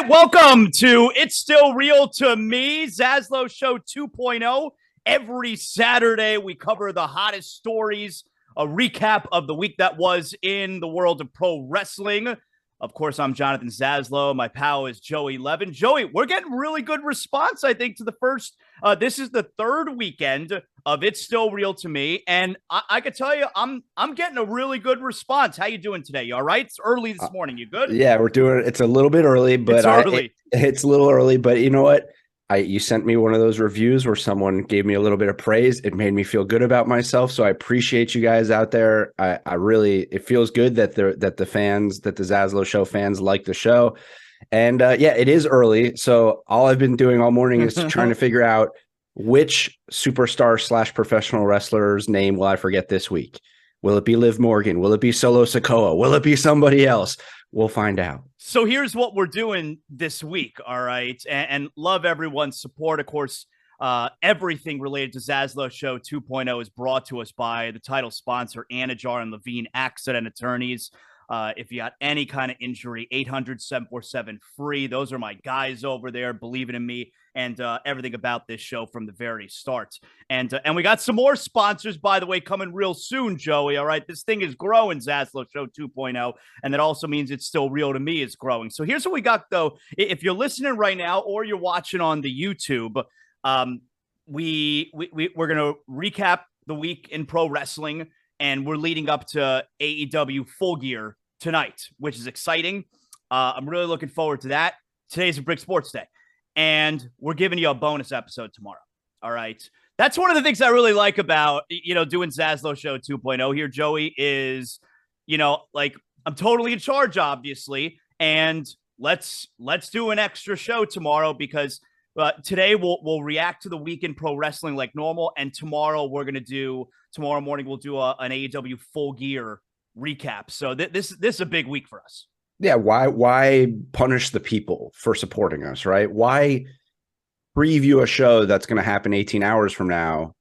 right, welcome to It's Still Real to Me, Zaslow Show 2.0. Every Saturday, we cover the hottest stories, a recap of the week that was in the world of pro wrestling. Of course, I'm Jonathan Zaslow. My pal is Joey Levine. Joey, we're getting really good response, I think, to the first. This is the third weekend of It's Still Real to Me, and I could tell you, I'm getting a really good response. How you doing today? You all right? It's early this morning. You good? Yeah, we're doing it. It's a little bit early, but It's early. it's a little early. But you know what? You sent me one of those reviews where someone gave me a little bit of praise. It made me feel good about myself. So I appreciate you guys out there. I really, it feels good that the Zaslow Show fans like the show. And yeah, it is early. So all I've been doing all morning is trying to figure out which superstar / professional wrestler's name will I forget this week. Will it be Liv Morgan? Will it be Solo Sikoa? Will it be somebody else? We'll find out. So here's what we're doing this week, all right? And love everyone's support. Of course, everything related to Zaslow Show 2.0 is brought to us by the title sponsor, Anidjar and Levine Accident Attorneys. If you got any kind of injury, 800-747-FREE. Those are my guys over there, believing in me and everything about this show from the very start. And we got some more sponsors, by the way, coming real soon, Joey. All right, this thing is growing, Zaslow Show 2.0, and that also means It's Still Real to Me is growing. So here's what we got, though. If you're listening right now or you're watching on the YouTube, we're going to recap the week in pro wrestling, and we're leading up to AEW Full Gear tonight, which is exciting. I'm really looking forward to that. Today's a Brick Sports Day, and we're giving you a bonus episode tomorrow. All right. That's one of the things I really like about, doing Zaslow Show 2.0 here, Joey, is, like, I'm totally in charge, obviously, and let's do an extra show tomorrow because today we'll react to the week in pro wrestling like normal, and tomorrow morning we'll do an AEW Full Gear recap. So this is a big week for us. Yeah, why punish the people for supporting us, right? Why preview a show that's going to happen 18 hours from now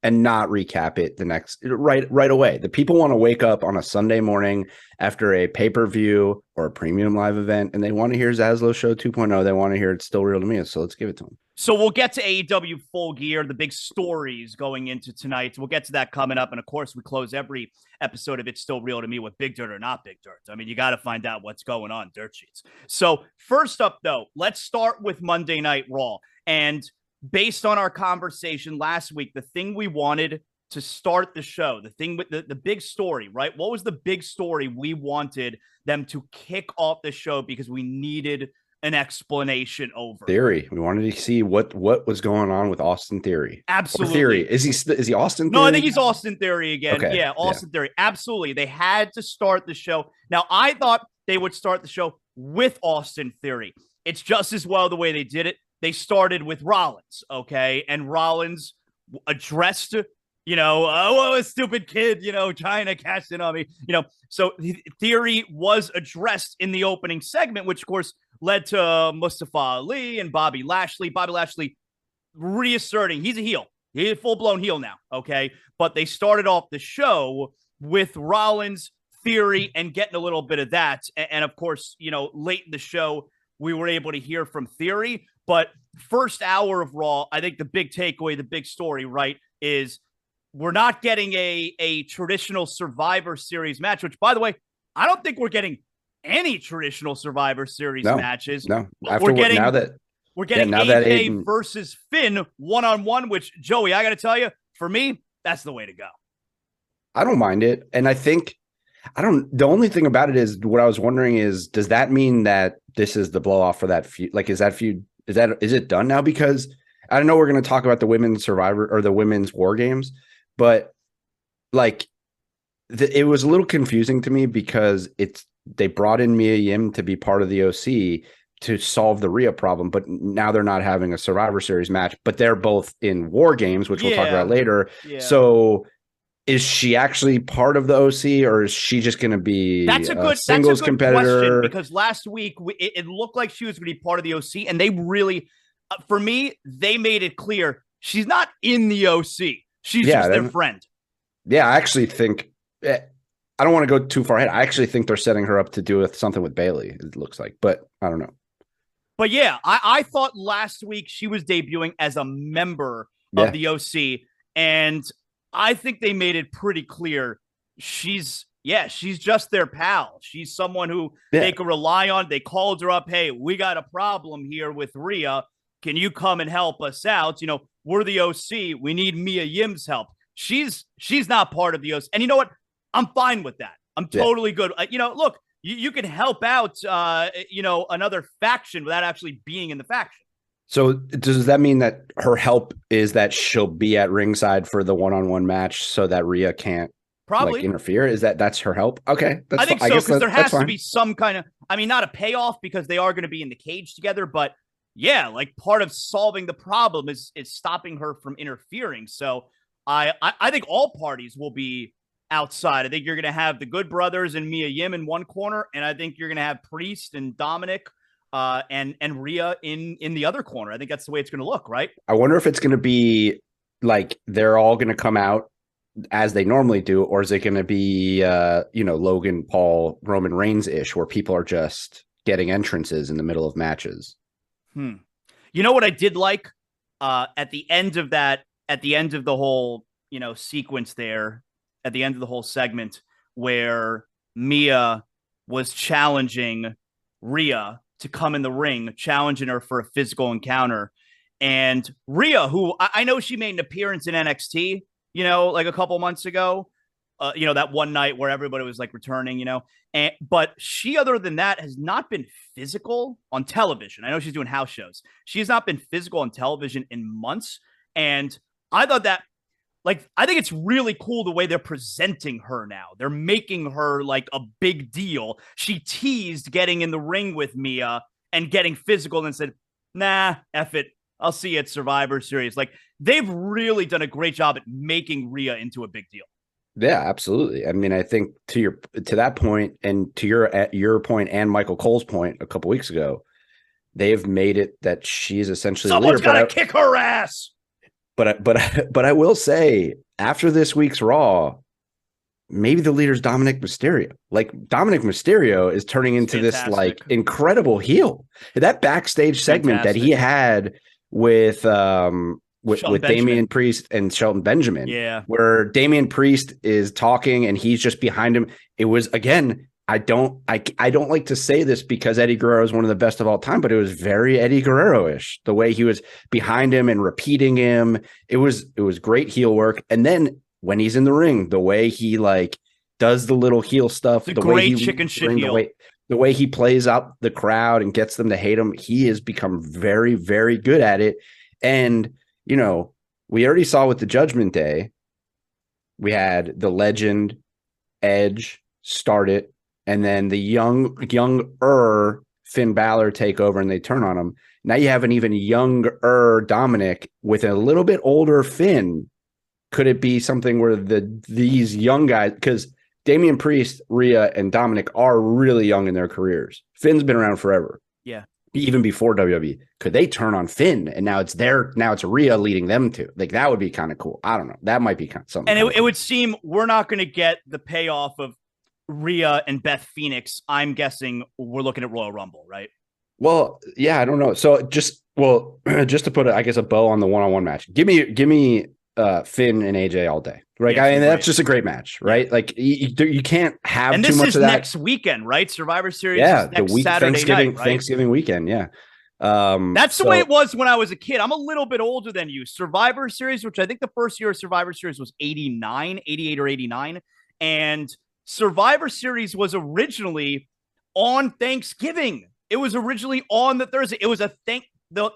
and not recap it the next right away? The people want to wake up on a Sunday morning after a pay-per-view or a premium live event, and they want to hear Zaslow Show 2.0. They want to hear It's Still Real to Me, so let's give it to them. So we'll get to AEW Full Gear, the big stories going into tonight. We'll get to that coming up. And, of course, we close every episode of It's Still Real to Me with Big Dirt or Not Big Dirt. I mean, you got to find out what's going on, Dirt Sheets. So first up, though, let's start with Monday Night Raw. And based on our conversation last week, the thing we wanted to start the show, the thing with the big story, right? What was the big story we wanted them to kick off the show because we needed an explanation over? Theory. We wanted to see what was going on with Austin Theory. Absolutely. Or Theory. Is he Austin Theory? No, I think he's Austin Theory again. Okay. Yeah, Austin Theory. Absolutely. They had to start the show. Now, I thought they would start the show with Austin Theory. It's just as well the way they did it. They started with Rollins, okay? And Rollins addressed, a stupid kid, trying to cash in on me, So Theory was addressed in the opening segment, which, of course, led to Mustafa Ali and Bobby Lashley. Bobby Lashley reasserting he's a heel. He's a full-blown heel now, okay? But they started off the show with Rollins, Theory, and getting a little bit of that. And of course, late in the show, we were able to hear from Theory. But first hour of Raw, I think the big takeaway, the big story, right, is we're not getting a traditional Survivor Series match, which, by the way, I don't think we're getting any traditional Survivor Series matches. No, we're getting AJ versus Finn one-on-one, which, Joey, I got to tell you, for me, that's the way to go. I don't mind it. And I think the only thing about it is what I was wondering is, does that mean that this is the blow off for that feud? Like, is it done now? Because I know we're going to talk about the women's Survivor or the women's War Games, but like it was a little confusing to me because they brought in Mia Yim to be part of the OC to solve the Rhea problem, but now they're not having a Survivor Series match, but they're both in War Games, which we'll talk about later. Yeah. So is she actually part of the OC, or is she just going to be a singles competitor? Because last week it looked like she was going to be part of the OC, and they really, for me, they made it clear she's not in the OC. She's just their friend. Yeah, I actually think I don't want to go too far ahead. I actually think they're setting her up to do something with Bayley, it looks like, but I don't know. But yeah, I thought last week she was debuting as a member of Yeah. the OC, and I think they made it pretty clear she's just their pal. She's someone who Yeah. they can rely on. They called her up, hey, we got a problem here with Rhea. Can you come and help us out? We're the OC. We need Mia Yim's help. She's not part of the OC. And you know what? I'm fine with that. I'm Yeah. totally good. Look, you can help out, another faction without actually being in the faction. So does that mean that her help is that she'll be at ringside for the one-on-one match so that Rhea can't Probably interfere? That's her help? Okay, I think so, because there has fine. to be some kind of, not a payoff because they are going to be in the cage together, but yeah, like part of solving the problem is stopping her from interfering. So I think all parties will be outside. I think you're going to have the Good Brothers and Mia Yim in one corner, and I think you're going to have Priest and Dominic and Rhea in the other corner. I think that's the way it's going to look, right? I wonder if it's going to be like they're all going to come out as they normally do, or is it going to be Logan Paul, Roman Reigns ish, where people are just getting entrances in the middle of matches? You know what I did like at the end of the whole sequence there, at the end of the whole segment, where Mia was challenging Rhea to come in the ring, challenging her for a physical encounter. And Rhea, who I know she made an appearance in NXT, like a couple months ago, that one night where everybody was like returning, but she, other than that, has not been physical on television. I know she's doing house shows. She has not been physical on television in months. And I thought that, I think it's really cool the way they're presenting her now. They're making her like a big deal. She teased getting in the ring with Mia and getting physical and said, nah, F it. I'll see you at Survivor Series. Like, they've really done a great job at making Rhea into a big deal. Yeah, absolutely. I mean, I think to that point, and to your point and Michael Cole's point a couple weeks ago, they've made it that she's essentially someone's got to kick her ass. But I will say, after this week's Raw, maybe the leader's Dominic Mysterio. Like, Dominic Mysterio is turning into this like incredible heel. That backstage segment that he had with Damian Priest and Shelton Benjamin, where Damian Priest is talking and he's just behind him. It was, again, I don't like to say this because Eddie Guerrero is one of the best of all time, but it was very Eddie Guerrero-ish, the way he was behind him and repeating him. It was great heel work. And then when he's in the ring, the way he like does the little heel stuff, the way he chicken shit heel. The way he plays up the crowd and gets them to hate him, he has become very, very good at it. And we already saw with the Judgment Day, we had the legend Edge start it, and then the younger Finn Balor take over and they turn on him. Now you have an even younger Dominic with a little bit older Finn. Could it be something where these young guys, because Damian Priest, Rhea, and Dominic are really young in their careers. Finn's been around forever. Yeah. Even before WWE, could they turn on Finn and now it's Rhea leading them to, like, that would be kind of cool. I don't know. That might be something. And it would seem we're not going to get the payoff of Rhea and Beth Phoenix. I'm guessing we're looking at Royal Rumble, right? Well, yeah, I don't know. So just to put a bow on the one-on-one match, give me Finn and AJ all day. Right. Yeah, that's just a great match, right? Yeah. Like you can't have too much of that. And this is next weekend, right? Survivor Series is next Saturday night, right? Thanksgiving weekend, yeah. That's the way it was when I was a kid. I'm a little bit older than you. Survivor Series, which I think the first year of Survivor Series was 88 or 89. And Survivor Series was originally on Thanksgiving. It was originally on the Thursday. It was the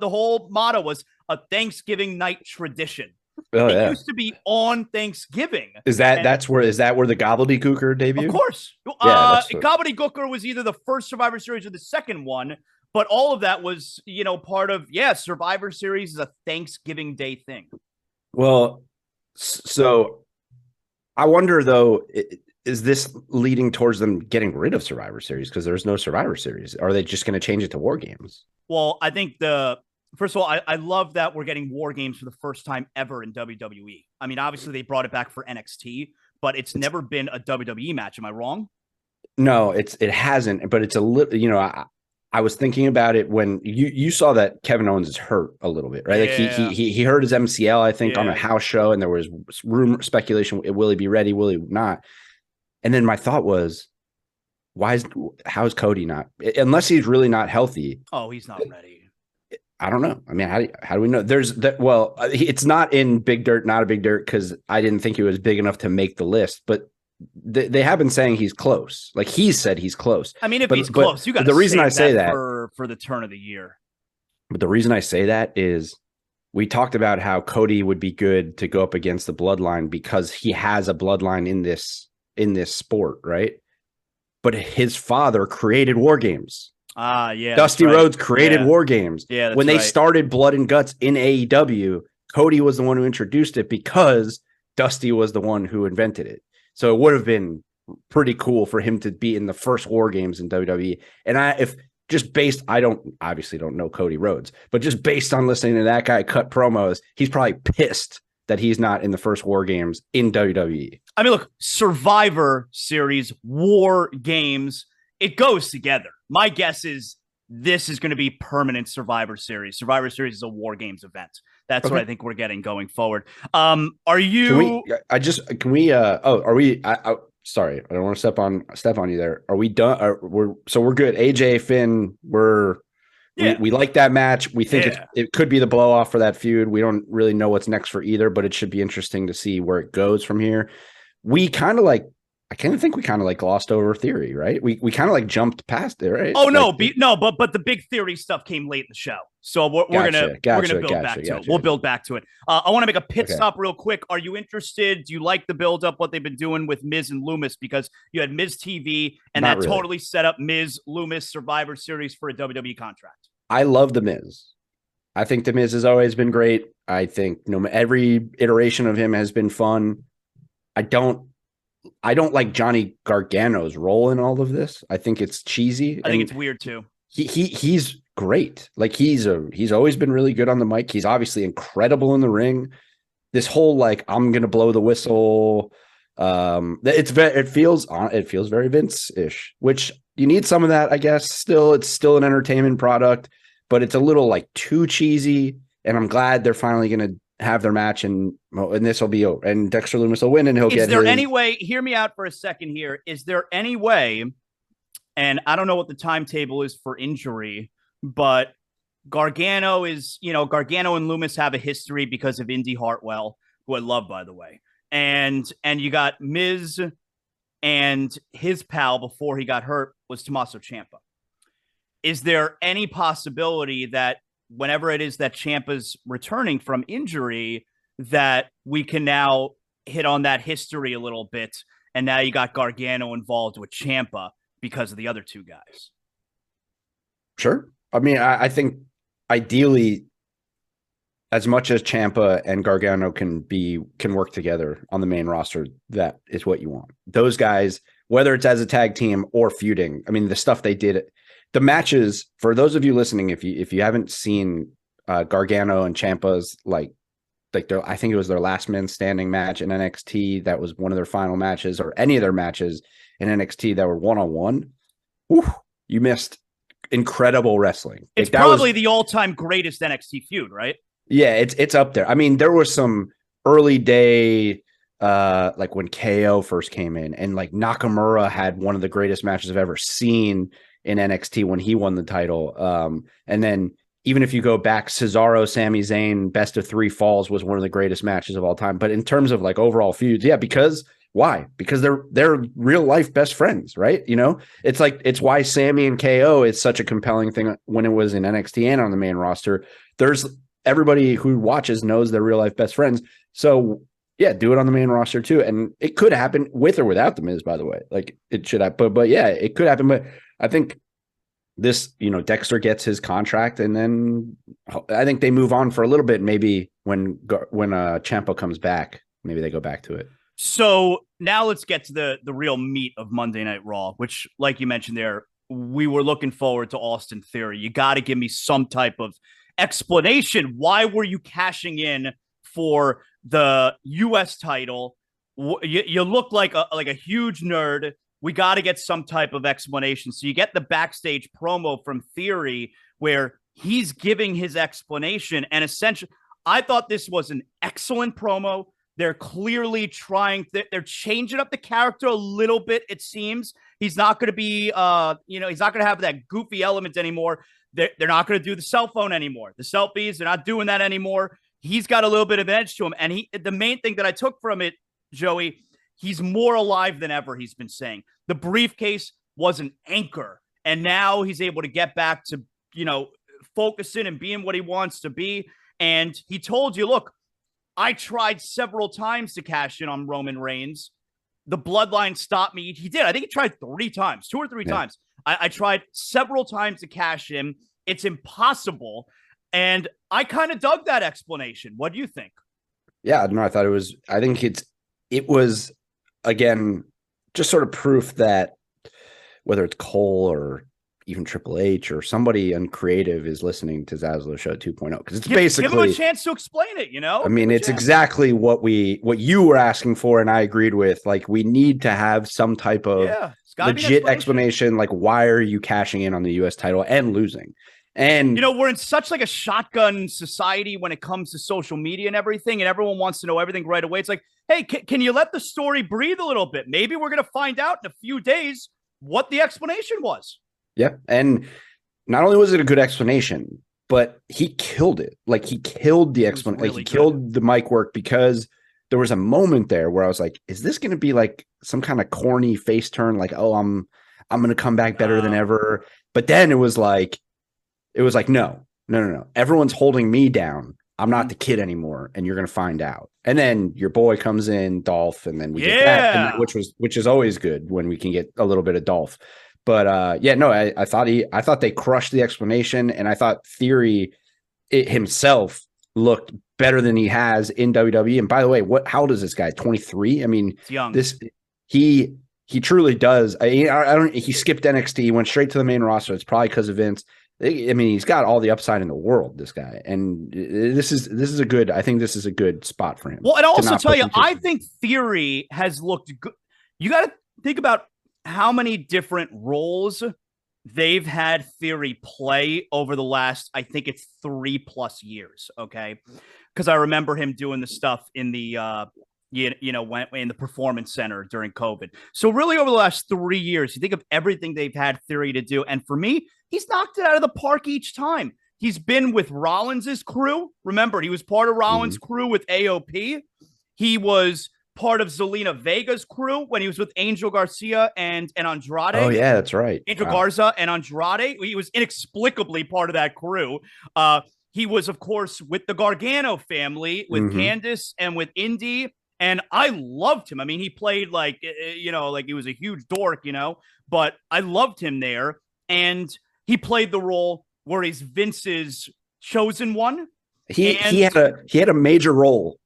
whole motto was a Thanksgiving night tradition. It used to be on Thanksgiving. Is that where the Gobbledygooker debuted? Of course. Gobbledygooker was either the first Survivor Series or the second one, but all of that was, part of, Survivor Series is a Thanksgiving Day thing. Well, so I wonder, though, is this leading towards them getting rid of Survivor Series because there's no Survivor Series? Are they just going to change it to War Games? Well, I think first of all, I love that we're getting War Games for the first time ever in WWE. I mean, obviously they brought it back for NXT, but it's never been a WWE match. Am I wrong? No, it hasn't. But it's a little, I was thinking about it when you saw that Kevin Owens is hurt a little bit, right? Like Yeah. he hurt his MCL, I think, on a Yeah. house show, and there was rumor speculation: will he be ready? Will he not? And then my thought was, how is Cody not? Unless he's really not healthy. Oh, he's not ready. I don't know. I mean, how do we know? There's that. Well, it's not in Big Dirt, not a Big Dirt, because I didn't think he was big enough to make the list. But they have been saying he's close. Like he said, he's close. I mean, if he's close, you got the reason I say that for the turn of the year. But the reason I say that is we talked about how Cody would be good to go up against the bloodline because he has a bloodline in this sport, right? But his father created War Games. Yeah. Dusty Rhodes created War Games. Yeah, when they started Blood and Guts in AEW, Cody was the one who introduced it because Dusty was the one who invented it. So it would have been pretty cool for him to be in the first War Games in WWE. And I obviously don't know Cody Rhodes, but just based on listening to that guy cut promos, he's probably pissed that he's not in the first War Games in WWE. I mean, look, Survivor Series, War Games, it goes together. My guess is this is going to be permanent Survivor Series. Survivor Series is a War Games event. That's what I think we're getting going forward. Are you? Sorry, I don't want to step on you there. Are we done? We're good. AJ Finn, we like that match. We think it could be the blow off for that feud. We don't really know what's next for either, but it should be interesting to see where it goes from here. I kind of think we kind of glossed over Theory, right? We kind of jumped past it, right? Oh no, but the big Theory stuff came late in the show, so we're gonna build back to it. We'll build back to it. I want to make a pit stop real quick. Are you interested? Do you like the build up? What they've been doing with Miz and Loomis, because you had Miz TV and that totally set up Miz Loomis Survivor Series for a WWE contract. I love the Miz. I think the Miz has always been great. I think every iteration of him has been fun. I don't like Johnny Gargano's role in all of this. I think it's cheesy. I think it's weird too. He's great. Like he's always been really good on the mic. He's obviously incredible in the ring. This whole I'm gonna blow the whistle. It feels very Vince-ish, which you need some of that, I guess. It's still an entertainment product, but it's a little too cheesy. And I'm glad they're finally gonna have their match, and this will be over, and Dexter Lumis will win, and he'll get. Is there any way? Hear me out for a second here. Is there any way? And I don't know what the timetable is for injury, but Gargano and Lumis have a history because of Indy Hartwell, who I love, by the way, and you got Miz and his pal before he got hurt was Tommaso Ciampa. Is there any possibility that whenever it is that Ciampa's returning from injury, that we can now hit on that history a little bit, and now you got Gargano involved with Ciampa because of the other two guys? Sure. I mean, I think ideally, as much as Ciampa and Gargano can work together on the main roster, that is what you want. Those guys, whether it's as a tag team or feuding, I mean, the stuff they did, the matches, for those of you listening, if you haven't seen Gargano and Ciampa's I think it was their last man standing match in NXT, that was one of their final matches, or any of their matches in NXT that were one-on-one, you missed incredible wrestling. It's probably the all-time greatest NXT feud, right? Yeah, it's up there. I mean, there was some early day, when KO first came in, and Nakamura had one of the greatest matches I've ever seen in NXT when he won the title. And then even if you go back, Cesaro, Sami Zayn, best of 3 falls was one of the greatest matches of all time. But in terms of overall feuds, why? Because they're real life best friends, right? It's why Sami and KO is such a compelling thing when it was in NXT and on the main roster. There's everybody who watches knows they're real life best friends. So yeah, do it on the main roster too. And it could happen with or without the Miz, by the way. It should happen, but yeah, it could happen. But I think this, Dexter gets his contract, and then I think they move on for a little bit. Maybe when Ciampa comes back, maybe they go back to it. So now let's get to the real meat of Monday Night Raw, which, like you mentioned there, we were looking forward to Austin Theory. You got to give me some type of explanation. Why were you cashing in for the U.S. title? You look like a huge nerd. we got to get some type of explanation. So you get the backstage promo from Theory where he's giving his explanation. And essentially, I thought this was an excellent promo. They're clearly trying, they're changing up the character a little bit, it seems. He's not going to be, he's not going to have that goofy element anymore. They're not going to do the cell phone anymore. The selfies, they're not doing that anymore. He's got a little bit of an edge to him. And the main thing that I took from it, Joey, he's more alive than ever, he's been saying. The briefcase was an anchor. And now he's able to get back to, focusing and being what he wants to be. And he told you, look, I tried several times to cash in on Roman Reigns. The bloodline stopped me. He did. I think he tried 3 times, 2 or 3 times. I tried several times to cash in. It's impossible. And I kind of dug that explanation. What do you think? Yeah, no, I think it was, again, just sort of proof that whether it's Cole or even Triple H or somebody uncreative is listening to Zaslow Show 2.0, because it's basically give him a chance to explain it. I mean, it's exactly what you were asking for, and I agreed with. Like, we need to have some type of legit explanation. Like, why are you cashing in on the U.S. title and losing? And we're in such like a shotgun society when it comes to social media and everything, and everyone wants to know everything right away. It's like, hey, can you let the story breathe a little bit? Maybe we're going to find out in a few days what the explanation was. Yep. And not only was it a good explanation, but he killed it. Like, he killed the explanation. Really, he killed the mic work, because there was a moment there where I was like, is this going to be like some kind of corny face turn? Like, oh, I'm going to come back better than ever. But then it was like, no. Everyone's holding me down. I'm not the kid anymore, and you're going to find out. And then your boy comes in, Dolph, and then we get that, which is always good when we can get a little bit of Dolph. But I thought they crushed the explanation, and I thought Theory himself looked better than he has in WWE. And by the way, how old is this guy? 23? I mean, it's young. He truly does. He skipped NXT, he went straight to the main roster. It's probably because of Vince. I mean, he's got all the upside in the world, this guy. And this is a good spot for him. Well, and I'll also tell you, I think Theory has looked good. You got to think about how many different roles they've had Theory play over the last, I think it's 3+ years. Okay. Because I remember him doing the stuff in the, when in the Performance Center during COVID. So really over the last 3 years, you think of everything they've had Theory to do. And for me, he's knocked it out of the park each time. He's been with Rollins's crew. Remember, he was part of Rollins' crew with AOP. He was part of Zelina Vega's crew when he was with Angel Garcia and Andrade. Oh, yeah, that's right. Angel Garza and Andrade. He was inexplicably part of that crew. He was, of course, with the Gargano family, with Candice and with Indy. And I loved him. I mean, he played like he was a huge dork, but I loved him there. And he played the role where he's Vince's chosen one. He had a major role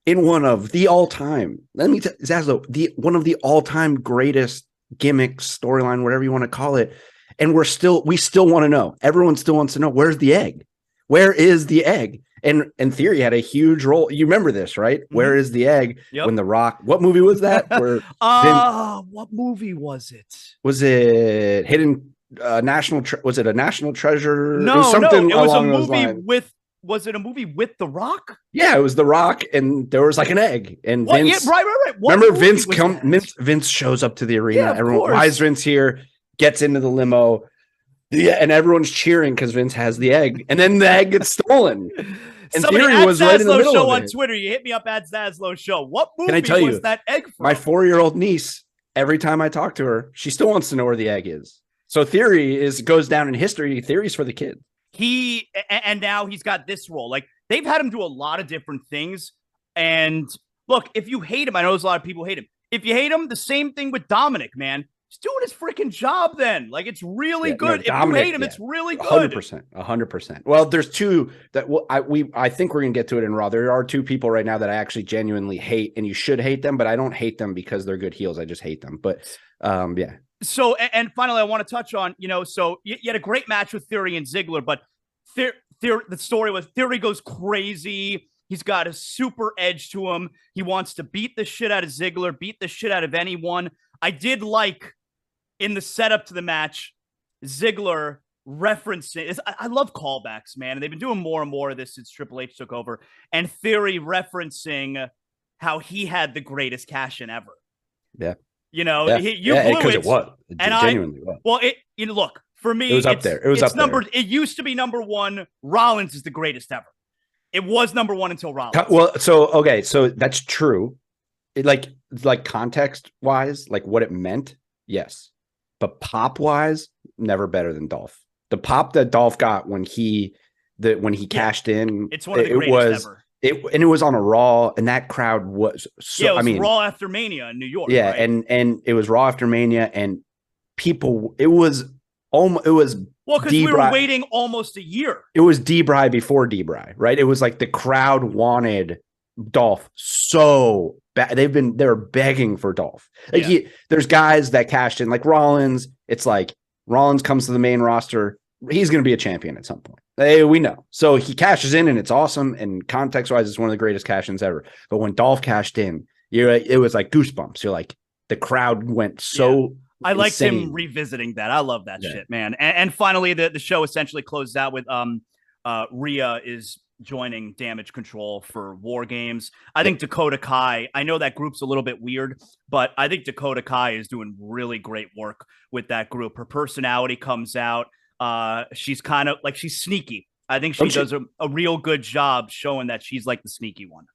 in one of the all-time, let me tell Zaslow, one of the all-time greatest gimmicks, storyline, whatever you want to call it. And we still want to know. Everyone still wants to know, where's the egg? Where is the egg? And Theory had a huge role. You remember this, right? Mm-hmm. Where is the egg? Yep. When The Rock, what movie was that? Where what movie was it? Was it Hidden was it a National Treasure? No, it was a movie with. Was it a movie with The Rock? Yeah, it was The Rock, and there was like an egg. And what? Vince, right. Remember Vince shows up to the arena. Yeah, everyone, why is Vince here? Gets into the limo. Yeah, and everyone's cheering because Vince has the egg, and then the egg gets stolen. And somebody Theory at was Zaslow right in the middle Show of on it. Twitter. You hit me up at Zaslow Show. What movie Can I tell was you, that egg from? My 4-year-old niece, every time I talk to her, she still wants to know where the egg is. So Theory goes down in history. Theory's for the kid. And now he's got this role. Like, they've had him do a lot of different things. And look, if you hate him, I know there's a lot of people hate him. If you hate him, the same thing with Dominic, man. He's doing his freaking job then. Like, it's really good. No, Dominic, if you hate him, it's really good. 100%. Well, there's two that I think we're going to get to it in Raw. There are two people right now that I actually genuinely hate, and you should hate them, but I don't hate them because they're good heels. I just hate them. But yeah. So, and finally, I want to touch on, so you had a great match with Theory and Ziggler, but the story was Theory goes crazy. He's got a super edge to him. He wants to beat the shit out of Ziggler, beat the shit out of anyone. I did like in the setup to the match, Ziggler referencing, I love callbacks, man. And they've been doing more and more of this since Triple H took over. And Theory referencing how he had the greatest cash in ever. Yeah. You know, yeah. you blew because it. it was. It and genuinely was. Well, look, for me, it was up there. It was up there. It used to be number one. Rollins is the greatest ever. It was number one until Rollins. Well, so that's true. It like context wise, like what it meant, yes. But pop wise, never better than Dolph. The pop that Dolph got when he cashed in, it's one of the greatest ever. And it was on a Raw, and that crowd was so. It was Raw after Mania in New York. Yeah, right? and it was Raw after Mania, and people. It was because we were waiting almost a year. It was D-Bry before D-Bry, right? It was like the crowd wanted Dolph so bad. They were begging for Dolph. Like there's guys that cashed in, like Rollins. It's like Rollins comes to the main roster. He's going to be a champion at some point. We know. So he cashes in, and it's awesome. And context-wise, it's one of the greatest cash-ins ever. But when Dolph cashed in, it was like goosebumps. You're like, the crowd went so I liked him revisiting that. I love that shit, man. And finally, the show essentially closed out with Rhea is joining Damage Control for War Games. I think Dakota Kai, I know that group's a little bit weird, but I think Dakota Kai is doing really great work with that group. Her personality comes out. She's kind of like, she's sneaky. I think she does a real good job showing that she's like the sneaky one.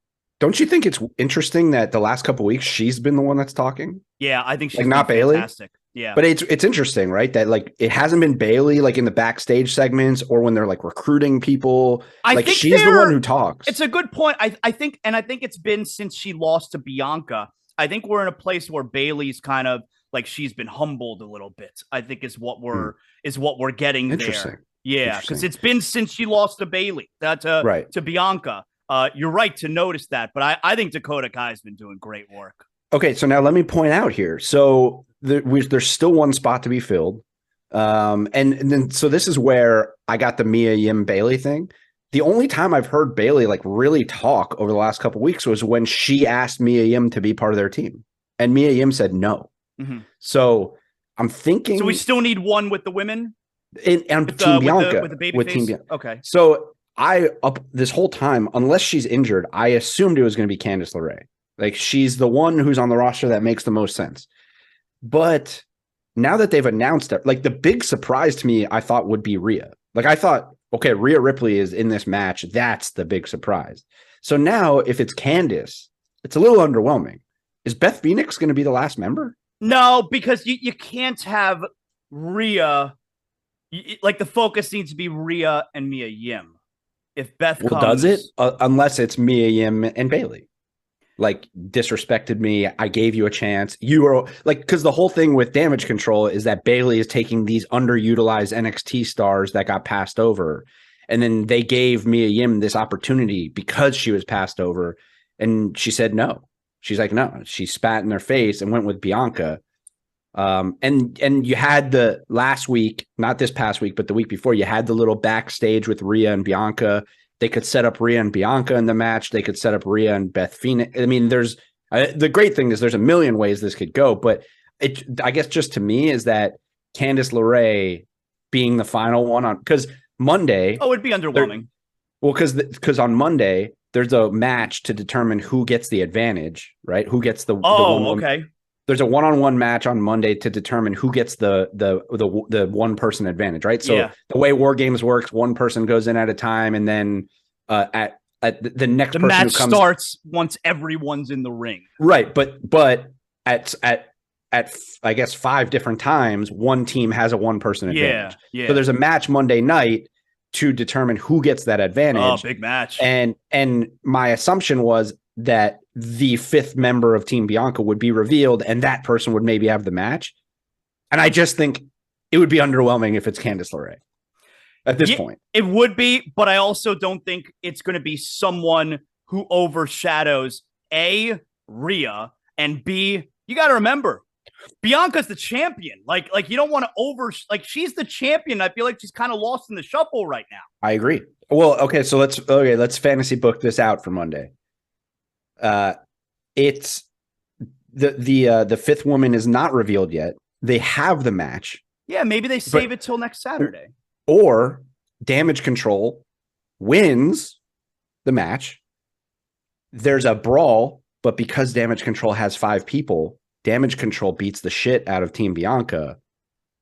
Don't you think it's interesting that the last couple of weeks she's been the one that's talking? Yeah, I think she's like not Bayley. Fantastic. Yeah, but it's interesting, right? That like it hasn't been Bayley like in the backstage segments or when they're like recruiting people. I think she's the one who talks. It's a good point. I think it's been since she lost to Bianca. I think we're in a place where Bayley's kind of like she's been humbled a little bit. I think is what we're getting there. Yeah, because it's been since she lost to Bayley, to Bianca. You're right to notice that, but I think Dakota Kai's been doing great work. Okay, so now let me point out here. So there's still one spot to be filled, and then so this is where I got the Mia Yim Bayley thing. The only time I've heard Bayley like really talk over the last couple of weeks was when she asked Mia Yim to be part of their team, and Mia Yim said no. Mm-hmm. So I'm thinking. So we still need one with the women. And Team Bianca with the baby with face? Team Bianca. Okay. So this whole time, unless she's injured, I assumed it was going to be Candice LeRae. Like she's the one who's on the roster that makes the most sense. But now that they've announced it, like the big surprise to me, I thought would be Rhea. Like I thought, okay, Rhea Ripley is in this match. That's the big surprise. So now if it's Candice, it's a little underwhelming. Is Beth Phoenix going to be the last member? No, because you can't have Rhea. Like the focus needs to be Rhea and Mia Yim. If Beth does it? Unless it's Mia Yim and Bayley. Like disrespected me. I gave you a chance. You were like, because the whole thing with Damage Control is that Bayley is taking these underutilized NXT stars that got passed over. And then they gave Mia Yim this opportunity because she was passed over. And she said no. She's like, no. She spat in their face and went with Bianca. And you had the last week, not this past week, but the week before, you had the little backstage with Rhea and Bianca. They could set up Rhea and Bianca in the match. They could set up Rhea and Beth Phoenix. I mean, there's the great thing is there's a million ways this could go, but I guess just to me is that Candice LeRae being the final one on, because Monday. Oh, it'd be underwhelming. Well, because on Monday there's a match to determine who gets the advantage, right? Who gets the okay. There's a one-on-one match on Monday to determine who gets the one person advantage, right? So the way War Games works, one person goes in at a time, and then at the next person match who comes starts once everyone's in the ring, right? But at I guess 5 different times, one team has a one person advantage. Yeah. So there's a match Monday night to determine who gets that advantage. Oh, big match! And my assumption was that the 5th member of Team Bianca would be revealed and that person would maybe have the match. And I just think it would be underwhelming if it's Candice LeRae at this point. It would be, but I also don't think it's going to be someone who overshadows A, Rhea, and B, you got to remember, Bianca's the champion. Like you don't want to she's the champion. I feel like she's kind of lost in the shuffle right now. I agree. Well, okay, so let's fantasy book this out for Monday. It's the 5th woman is not revealed yet. they have the match. Yeah, maybe they save it till next Saturday. Or Damage Control wins the match. There's a brawl, but because Damage Control has 5 people, Damage Control beats the shit out of Team Bianca,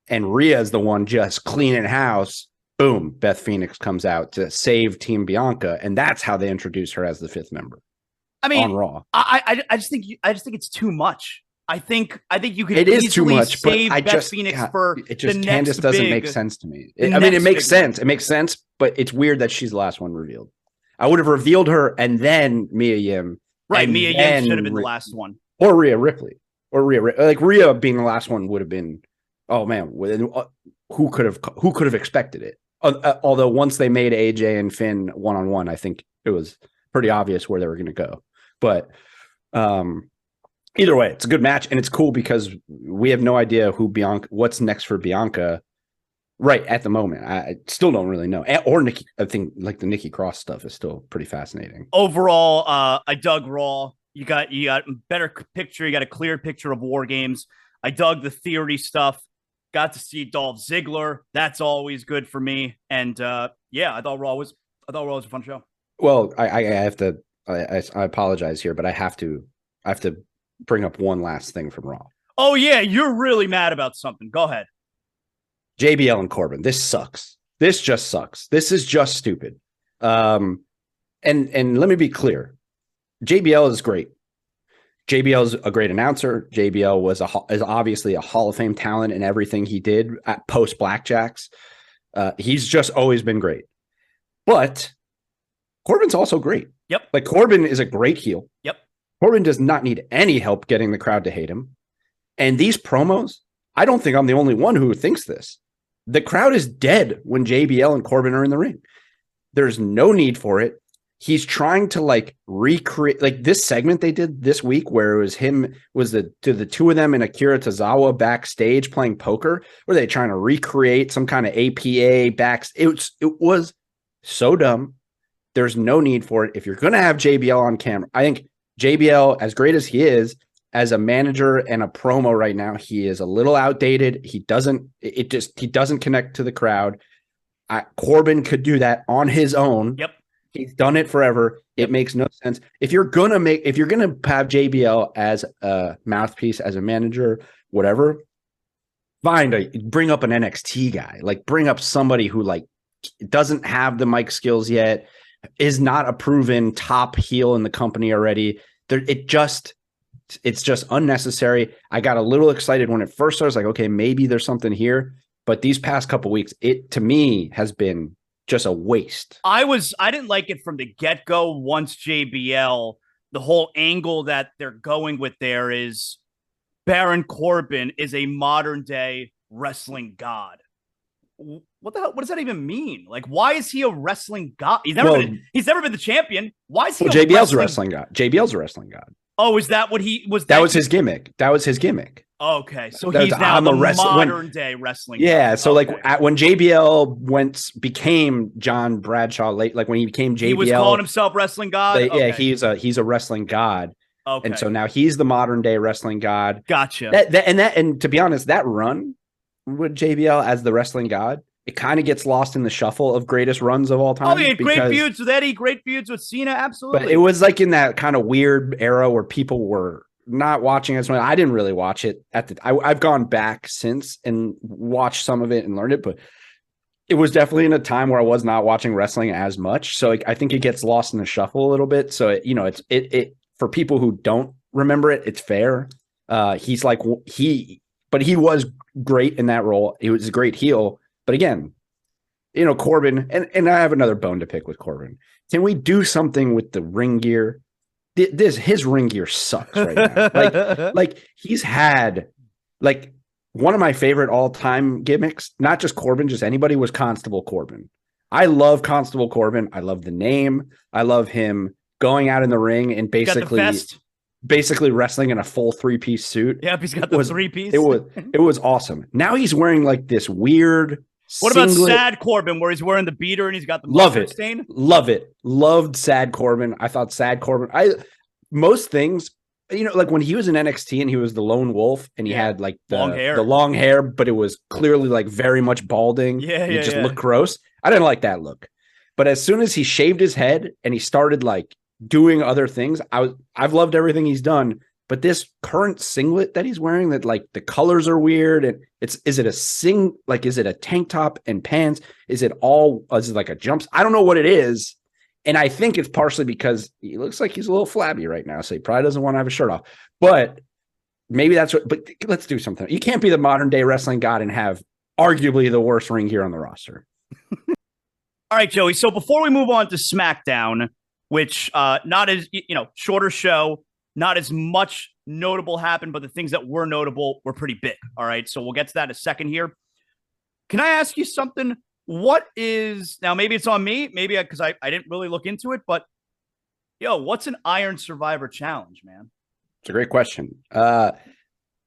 and Rhea is the one just cleaning house. Boom, Beth Phoenix comes out to save Team Bianca, and that's how they introduce her as the 5th member. I mean, on Raw. I just think it's too much. I think you could easily too much, save Beth Phoenix for it just the Candice next doesn't big, make sense to me. I mean, it makes sense. It makes sense, but it's weird that she's the last one revealed. I would have revealed her and then Mia Yim. Right, Mia Yim should have been the last one, or Rhea Ripley, like Rhea being the last one would have been. Oh man, who could have expected it? Although once they made AJ and Finn one-on-one, I think it was pretty obvious where they were going to go. But either way, it's a good match, and it's cool because we have no idea what's next for Bianca right at the moment. I still don't really know. Or Nikki, I think like the Nikki Cross stuff is still pretty fascinating. Overall, I dug Raw. You got a better picture. You got a clear picture of War Games. I dug the theory stuff. Got to see Dolph Ziggler. That's always good for me. And yeah, I thought Raw was a fun show. Well, I have to. I apologize here, but I have to bring up one last thing from Raw. Oh yeah, you're really mad about something. Go ahead. JBL and Corbin. This sucks. This just sucks. This is just stupid. And let me be clear. JBL is great. JBL is a great announcer. JBL is obviously a Hall of Fame talent in everything he did at post Blackjacks. He's just always been great. But Corbin's also great. Yep. Like Corbin is a great heel. Yep. Corbin does not need any help getting the crowd to hate him. And these promos, I don't think I'm the only one who thinks this. The crowd is dead when JBL and Corbin are in the ring. There's no need for it. He's trying to like recreate like this segment they did this week where it was the two of them and Akira Tozawa backstage playing poker. Were they trying to recreate some kind of APA it was so dumb. There's no need for it. If you're going to have JBL on camera, I think JBL, as great as he is, as a manager and a promo right now, he is a little outdated. He doesn't connect to the crowd. Corbin could do that on his own. Yep. He's done it forever. It makes no sense. If you're gonna have JBL as a mouthpiece, as a manager, whatever, bring up an NXT guy. Like bring up somebody who like doesn't have the mic skills yet, is not a proven top heel in the company already. It's just unnecessary. I got a little excited when it first started. I was like, okay, maybe there's something here. But these past couple weeks, it to me has been just a waste. I didn't like it from the get-go. Once JBL, the whole angle that they're going with there is Baron Corbin is a modern day wrestling god. What the hell? What does that even mean? Like, why is he a wrestling god? He's never been the champion. Why is he? JBL's a wrestling god. JBL's a wrestling god. Oh, is that what he was? That was his gimmick. Okay, so he's now the modern day wrestling. Yeah, so like when JBL became John Bradshaw, like when he became JBL, he was calling himself wrestling god. Yeah, he's a wrestling god. Okay, and so now he's the modern day wrestling god. Gotcha. And to be honest, that run with JBL as the wrestling god, it kind of gets lost in the shuffle of greatest runs of all time. Oh, he had great feuds with Eddie, great feuds with Cena, absolutely. But it was like in that kind of weird era where people were not watching as much. I didn't really watch it I've gone back since and watched some of it and learned it, but it was definitely in a time where I was not watching wrestling as much. So I think it gets lost in the shuffle a little bit. So it for people who don't remember it, it's fair. He was great in that role. He was a great heel. But again, Corbin, and I have another bone to pick with Corbin. Can we do something with the ring gear? His ring gear sucks right now. like he's had like one of my favorite all-time gimmicks, not just Corbin, just anybody, was Constable Corbin. I love Constable Corbin. I love the name. I love him going out in the ring and basically wrestling in a full 3-piece suit. Yep, he's got the 3-piece. It was awesome. Now he's wearing like this weird. What about Sad Corbin, where he's wearing the beater and he's got the mustard stain? Love it. Loved Sad Corbin. I thought Sad Corbin. Most things like when he was in NXT and he was the lone wolf and he had like the long hair, but it was clearly like very much balding. Yeah, and it just looked gross. I didn't like that look. But as soon as he shaved his head and he started like doing other things, I've loved everything he's done. But this current singlet that he's wearing, that like the colors are weird, and is it a tank top and pants? Is it like a jumps? I don't know what it is. And I think it's partially because he looks like he's a little flabby right now. So he probably doesn't want to have a shirt off. But maybe that's what, but let's do something. You can't be the modern day wrestling god and have arguably the worst ring gear on the roster. All right, Joey. So before we move on to SmackDown, which not as, shorter show, not as much notable happened, but the things that were notable were pretty big. All right. So we'll get to that in a second here. Can I ask you something? What is, now maybe it's on me, maybe because I didn't really look into it, but what's an Iron Survivor Challenge, man? It's a great question.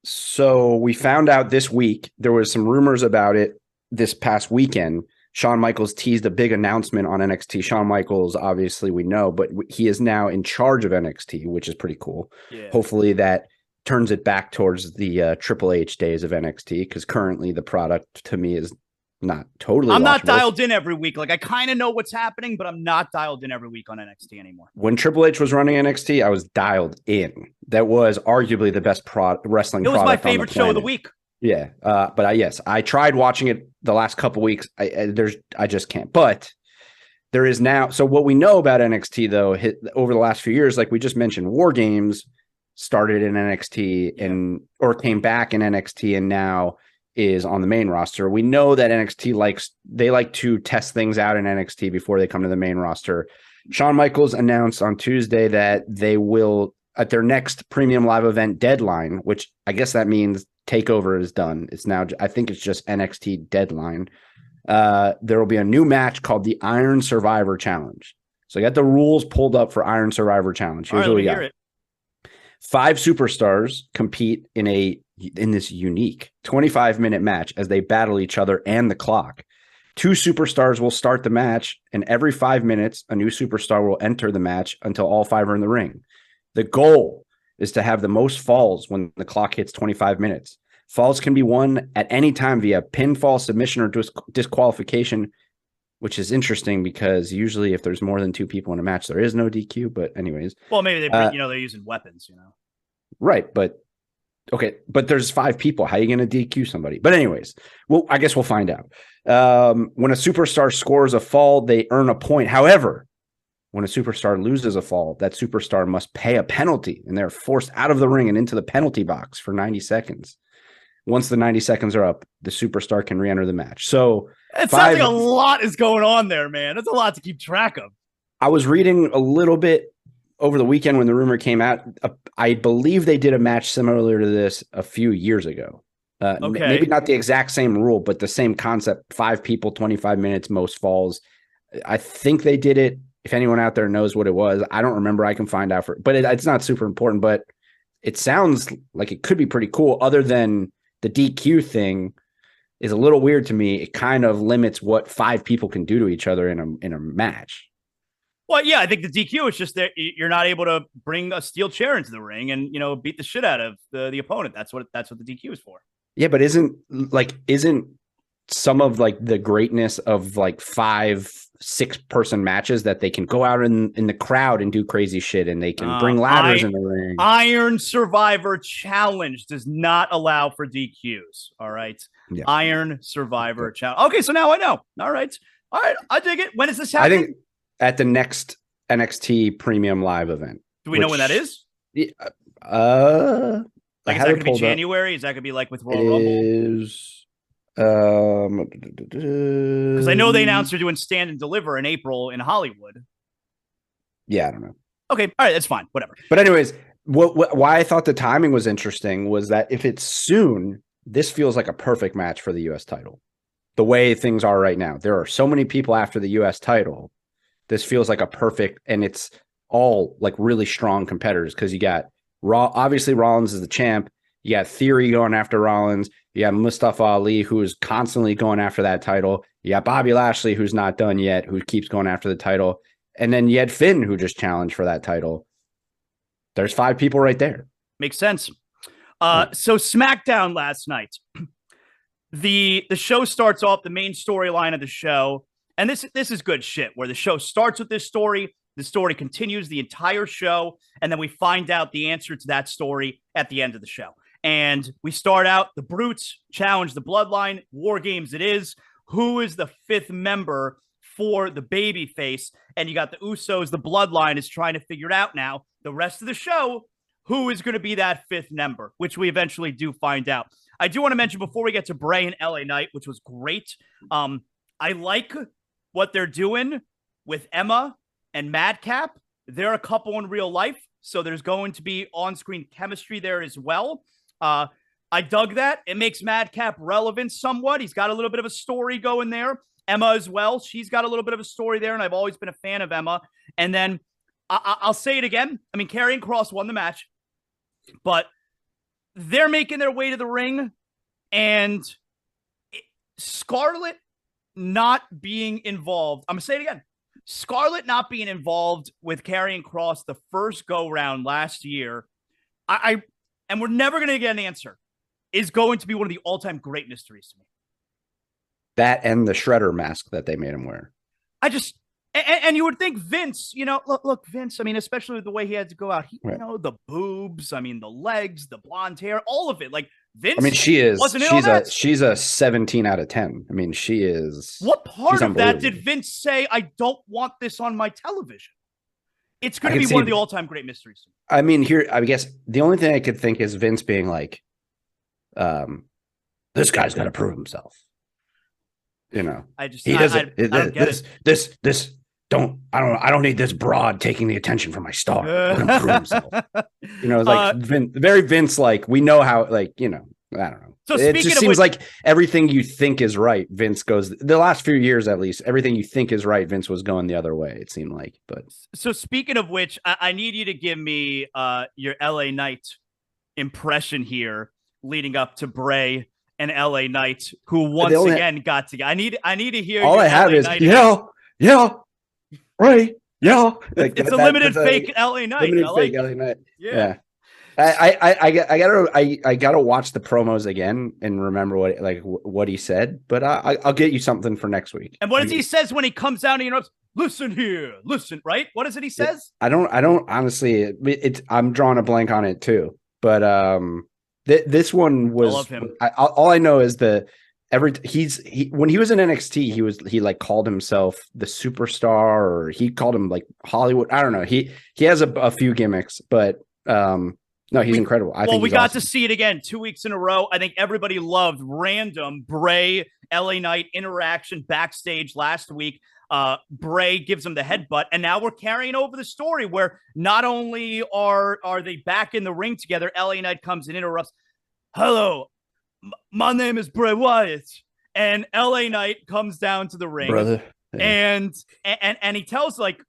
So we found out this week, there was some rumors about it this past weekend. Shawn Michaels teased a big announcement on NXT. Shawn Michaels, obviously we know, but he is now in charge of NXT, which is pretty cool. Yeah. Hopefully that turns it back towards the Triple H days of NXT, because currently the product to me is not totally I'm watchable. not dialed in every week. Like I kind of know what's happening, but I'm not dialed in every week on NXT anymore. When Triple H was running NXT, I was dialed in. That was arguably the best wrestling product. It was my favorite show of the week. Yeah, but I tried watching it the last couple weeks. I just can't. But there is now. So what we know about NXT though, over the last few years, like we just mentioned, War Games started in NXT or came back in NXT, and now is on the main roster. We know that NXT like to test things out in NXT before they come to the main roster. Shawn Michaels announced on Tuesday that they will, at their next premium live event deadline, which I guess that means TakeOver is done. It's now, I think it's just NXT deadline. There will be a new match called the Iron Survivor Challenge. So I got the rules pulled up for Iron Survivor Challenge. Here's what we got. 5 superstars compete in this unique 25-minute match as they battle each other and the clock. 2 superstars will start the match, and every 5 minutes, a new superstar will enter the match until all 5 are in the ring. The goal is to have the most falls when the clock hits 25 minutes. Falls can be won at any time via pinfall, submission, or disqualification, which is interesting because usually if there's more than 2 people in a match, there is no DQ. But anyways. Well, maybe they're using weapons, Right, but okay, but there's 5 people. How are you going to DQ somebody? But anyways, well, I guess we'll find out. When a superstar scores a fall, they earn a point. However, when a superstar loses a fall, that superstar must pay a penalty, and they're forced out of the ring and into the penalty box for 90 seconds. Once the 90 seconds are up, the superstar can re-enter the match. So it sounds like a lot is going on there, man. That's a lot to keep track of. I was reading a little bit over the weekend when the rumor came out. I believe they did a match similar to this a few years ago. Okay. Maybe not the exact same rule, but the same concept. 5 people, 25 minutes, most falls. I think they did it. If anyone out there knows what it was, I don't remember. I can find out but it's not super important, but it sounds like it could be pretty cool. Other than the DQ thing is a little weird to me. It kind of limits what 5 people can do to each other in a match. Well, yeah, I think the DQ is just that you're not able to bring a steel chair into the ring and, beat the shit out of the opponent. That's what the DQ is for. Yeah, but isn't some of like the greatness of like 5-6 person matches that they can go out in the crowd and do crazy shit, and they can bring ladders in the ring. Iron Survivor Challenge does not allow for DQs. All right. Yeah. Iron Survivor Challenge. Okay. So now I know. All right. I dig it. When is this happening? I think at the next NXT premium live event. Do we know when that is? Yeah, like, is that going to be January? Is that going to be like with Royal Rumble? Because I know they announced they're doing Stand and Deliver in April in Hollywood. Yeah, I don't know. Okay, all right, that's fine, whatever. But anyways, why I thought the timing was interesting was that if it's soon, this feels like a perfect match for the U.S. title. The way things are right now, there are so many people after the U.S. title. This feels like a perfect, and it's all like really strong competitors because you got obviously Rollins is the champ. You got Theory going after Rollins. You got Mustafa Ali, who is constantly going after that title. You got Bobby Lashley, who's not done yet, who keeps going after the title. And then you had Finn, who just challenged for that title. There's 5 people right there. Makes sense. So SmackDown last night, the show starts off the main storyline of the show, and this is good shit. Where the show starts with this story, the story continues the entire show, and then we find out the answer to that story at the end of the show. And we start out, the Brutes challenge the Bloodline. War Games it is. Who is the fifth member for the babyface? And you got the Usos, the Bloodline is trying to figure it out now. The rest of the show, who is going to be that fifth member, which we eventually do find out. I do want to mention before we get to Bray and LA Knight, which was great. I like what they're doing with Emma and Madcap. They're a couple in real life, so there's going to be on-screen chemistry there as well. I dug that. It makes Madcap relevant somewhat. He's got a little bit of a story going there. Emma as well. She's got a little bit of a story there, and I've always been a fan of Emma. And then I'll say it again. I mean, Karrion Kross won the match, but they're making their way to the ring, and Scarlett not being involved. I'm going to say it again. Scarlett not being involved with Karrion Kross the first go-round last year, and we're never going to get an answer, is going to be one of the all-time great mysteries to me. That and the Shredder mask that they made him wear. And you would think Vince, look, Vince, I mean, especially with the way he had to go out, right. The boobs, I mean, the legs, the blonde hair, all of it. Like, Vince, I mean, she's a 17 out of 10. I mean, she is. What part of that did Vince say, I don't want this on my television? It's going to be one of the all-time great mysteries. I mean, here, I guess the only thing I could think is Vince being like, this guy's got to prove himself. He doesn't. I don't get it. I don't need this broad taking the attention from my star. Let him prove himself. Very Vince, like, we know how, like, I don't know. So it just seems like everything you think is right, Vince goes, the last few years, at least, everything you think is right, Vince was going the other way, it seemed like. But so speaking of which, I need you to give me your LA Knight impression here leading up to Bray and LA Knight, who once again got together. I need to hear all I have is Bray, like, it's a limited fake LA Knight. Limited fake LA Knight. Yeah. I gotta watch the promos again and remember what he said, but I'll get you something for next week. And what does he says when he comes out and he interrupts? Listen here, listen, right? What is it he says? I don't honestly. I'm drawing a blank on it too, but this one was. I love him. All I know is when he was in NXT, he like called himself the superstar, or he called him like Hollywood. I don't know. He has a few gimmicks, but no, he's incredible. I think we got to see it again 2 weeks in a row. I think everybody loved random Bray LA Knight interaction backstage last week. Bray gives him the headbutt, and now we're carrying over the story where not only are they back in the ring together, LA Knight comes and interrupts. Hello, my name is Bray Wyatt, and LA Knight comes down to the ring, brother, and he tells, like,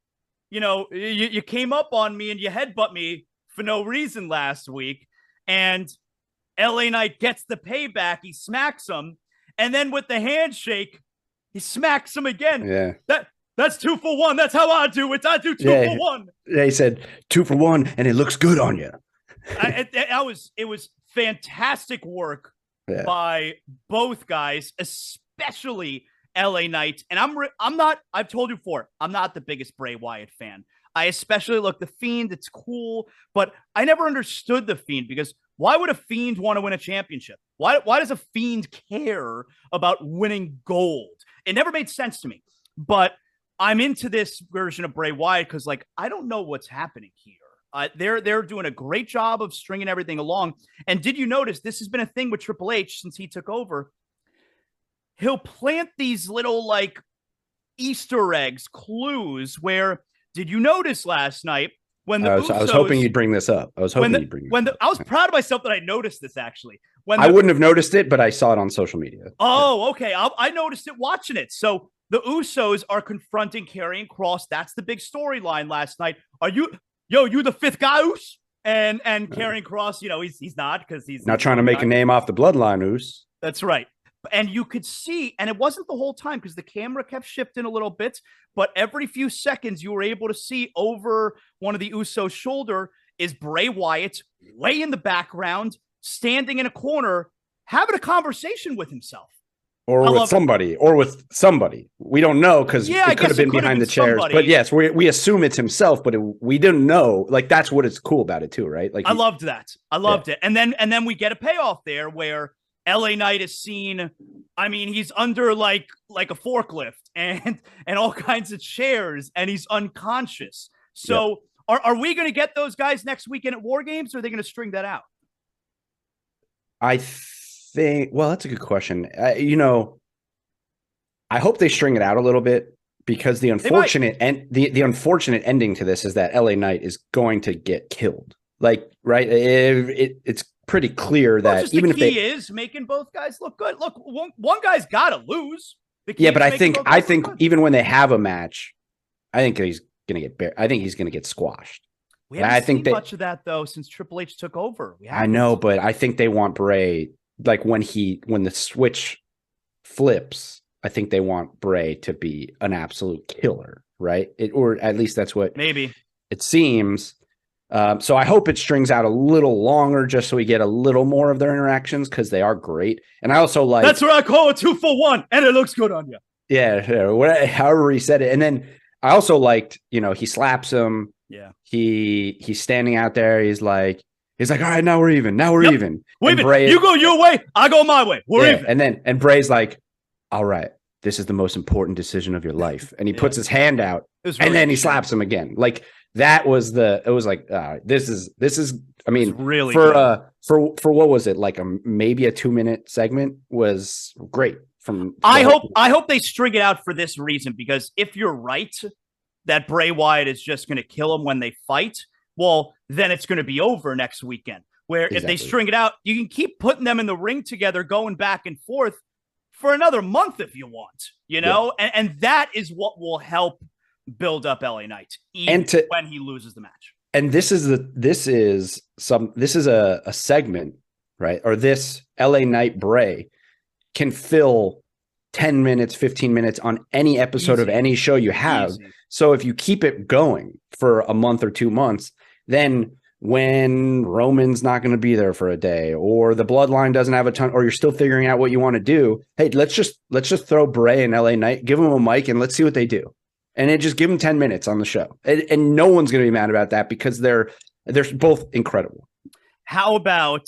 you came up on me and you headbutt me for no reason last week, and LA Knight gets the payback. He smacks him, and then with the handshake, he smacks him again. Yeah, that's 2 for 1. That's how I do it. I do 2 for 1. Yeah, he said 2 for 1, and it looks good on you. It was fantastic work by both guys, especially LA Knight. And I've told you before, I'm not the biggest Bray Wyatt fan. I especially look the Fiend. It's cool, but I never understood the Fiend, because why would a Fiend want to win a championship? Why does a Fiend care about winning gold? It never made sense to me, but I'm into this version of Bray Wyatt because, like, I don't know what's happening here. They're doing a great job of stringing everything along. And did you notice this has been a thing with Triple H since he took over? He'll plant these little, like, Easter eggs, clues, where did you notice last night when the Usos, I was hoping you'd bring this up. I was proud of myself that I noticed this, actually. I wouldn't have noticed it, but I saw it on social media. Oh, okay. I noticed it watching it. So the Usos are confronting Karrion Kross. That's the big storyline last night. Are you the fifth guy, Us? And Karrion Kross, he's not, because he's not trying to make a name off the bloodline, Us. That's right. And you could see, and it wasn't the whole time because the camera kept shifting a little bit, but every few seconds you were able to see over one of the Usos' shoulder is Bray Wyatt way in the background, standing in a corner, having a conversation with himself. Or with somebody. We don't know because it could have been behind the chairs. But yes, we assume it's himself, but we didn't know. Like, that's what is cool about it too, right? Like, I loved that. I loved it. And then we get a payoff there where LA Knight is seen. I mean, he's under like a forklift and all kinds of chairs, and he's unconscious. So are we going to get those guys next weekend at War Games, or are they going to string that out? I think, well, that's a good question. I hope they string it out a little bit, because the unfortunate the unfortunate ending to this is that LA Knight is going to get killed. Like, right? It's pretty clear that even if he is making both guys look good. Look, one guy's got to lose. But I think even when they have a match, I think he's going to get I think he's going to get squashed. We haven't seen much of that though since Triple H took over. I know, but I think they want Bray, like when the switch flips, I think they want Bray to be an absolute killer, right? Or at least that's what maybe it seems. So I hope it strings out a little longer, just so we get a little more of their interactions, because they are great. And I also like, that's what I call a 2-for-1, and it looks good on you. Yeah, however he said it. And then I also liked, he slaps him. Yeah, he's standing out there. He's like, all right, now we're even. Now we're even. And Bray, you go your way, I go my way. We're even. And Bray's like, all right, this is the most important decision of your life. And he puts his hand out, and then he slaps him again. Like, that was this is. I mean, really for what was it, like maybe a 2-minute segment was great. I hope they string it out for this reason, because if you're right that Bray Wyatt is just going to kill him when they fight, well, then it's going to be over next weekend. Where if they string it out, you can keep putting them in the ring together, going back and forth for another month if you want, and that is what will help build up LA Knight even when he loses the match. And this is a segment, right? Or this LA Knight Bray can fill 10 minutes, 15 minutes on any episode of any show you have. So if you keep it going for a month or 2 months, then when Roman's not going to be there for a day, or the bloodline doesn't have a ton, or you're still figuring out what you want to do, hey, let's just throw Bray and LA Knight, give them a mic, and let's see what they do. And then just give them 10 minutes on the show. And no one's going to be mad about that, because they're both incredible. How about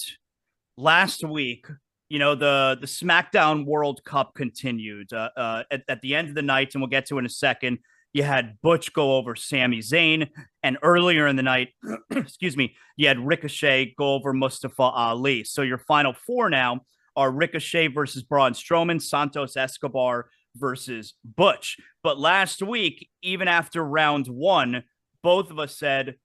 last week? The SmackDown World Cup continued at the end of the night, and we'll get to it in a second. You had Butch go over Sami Zayn, and earlier in the night, excuse me, you had Ricochet go over Mustafa Ali. So your final four now are Ricochet versus Braun Strowman, Santos Escobar versus Butch. But last week, even after round one, both of us said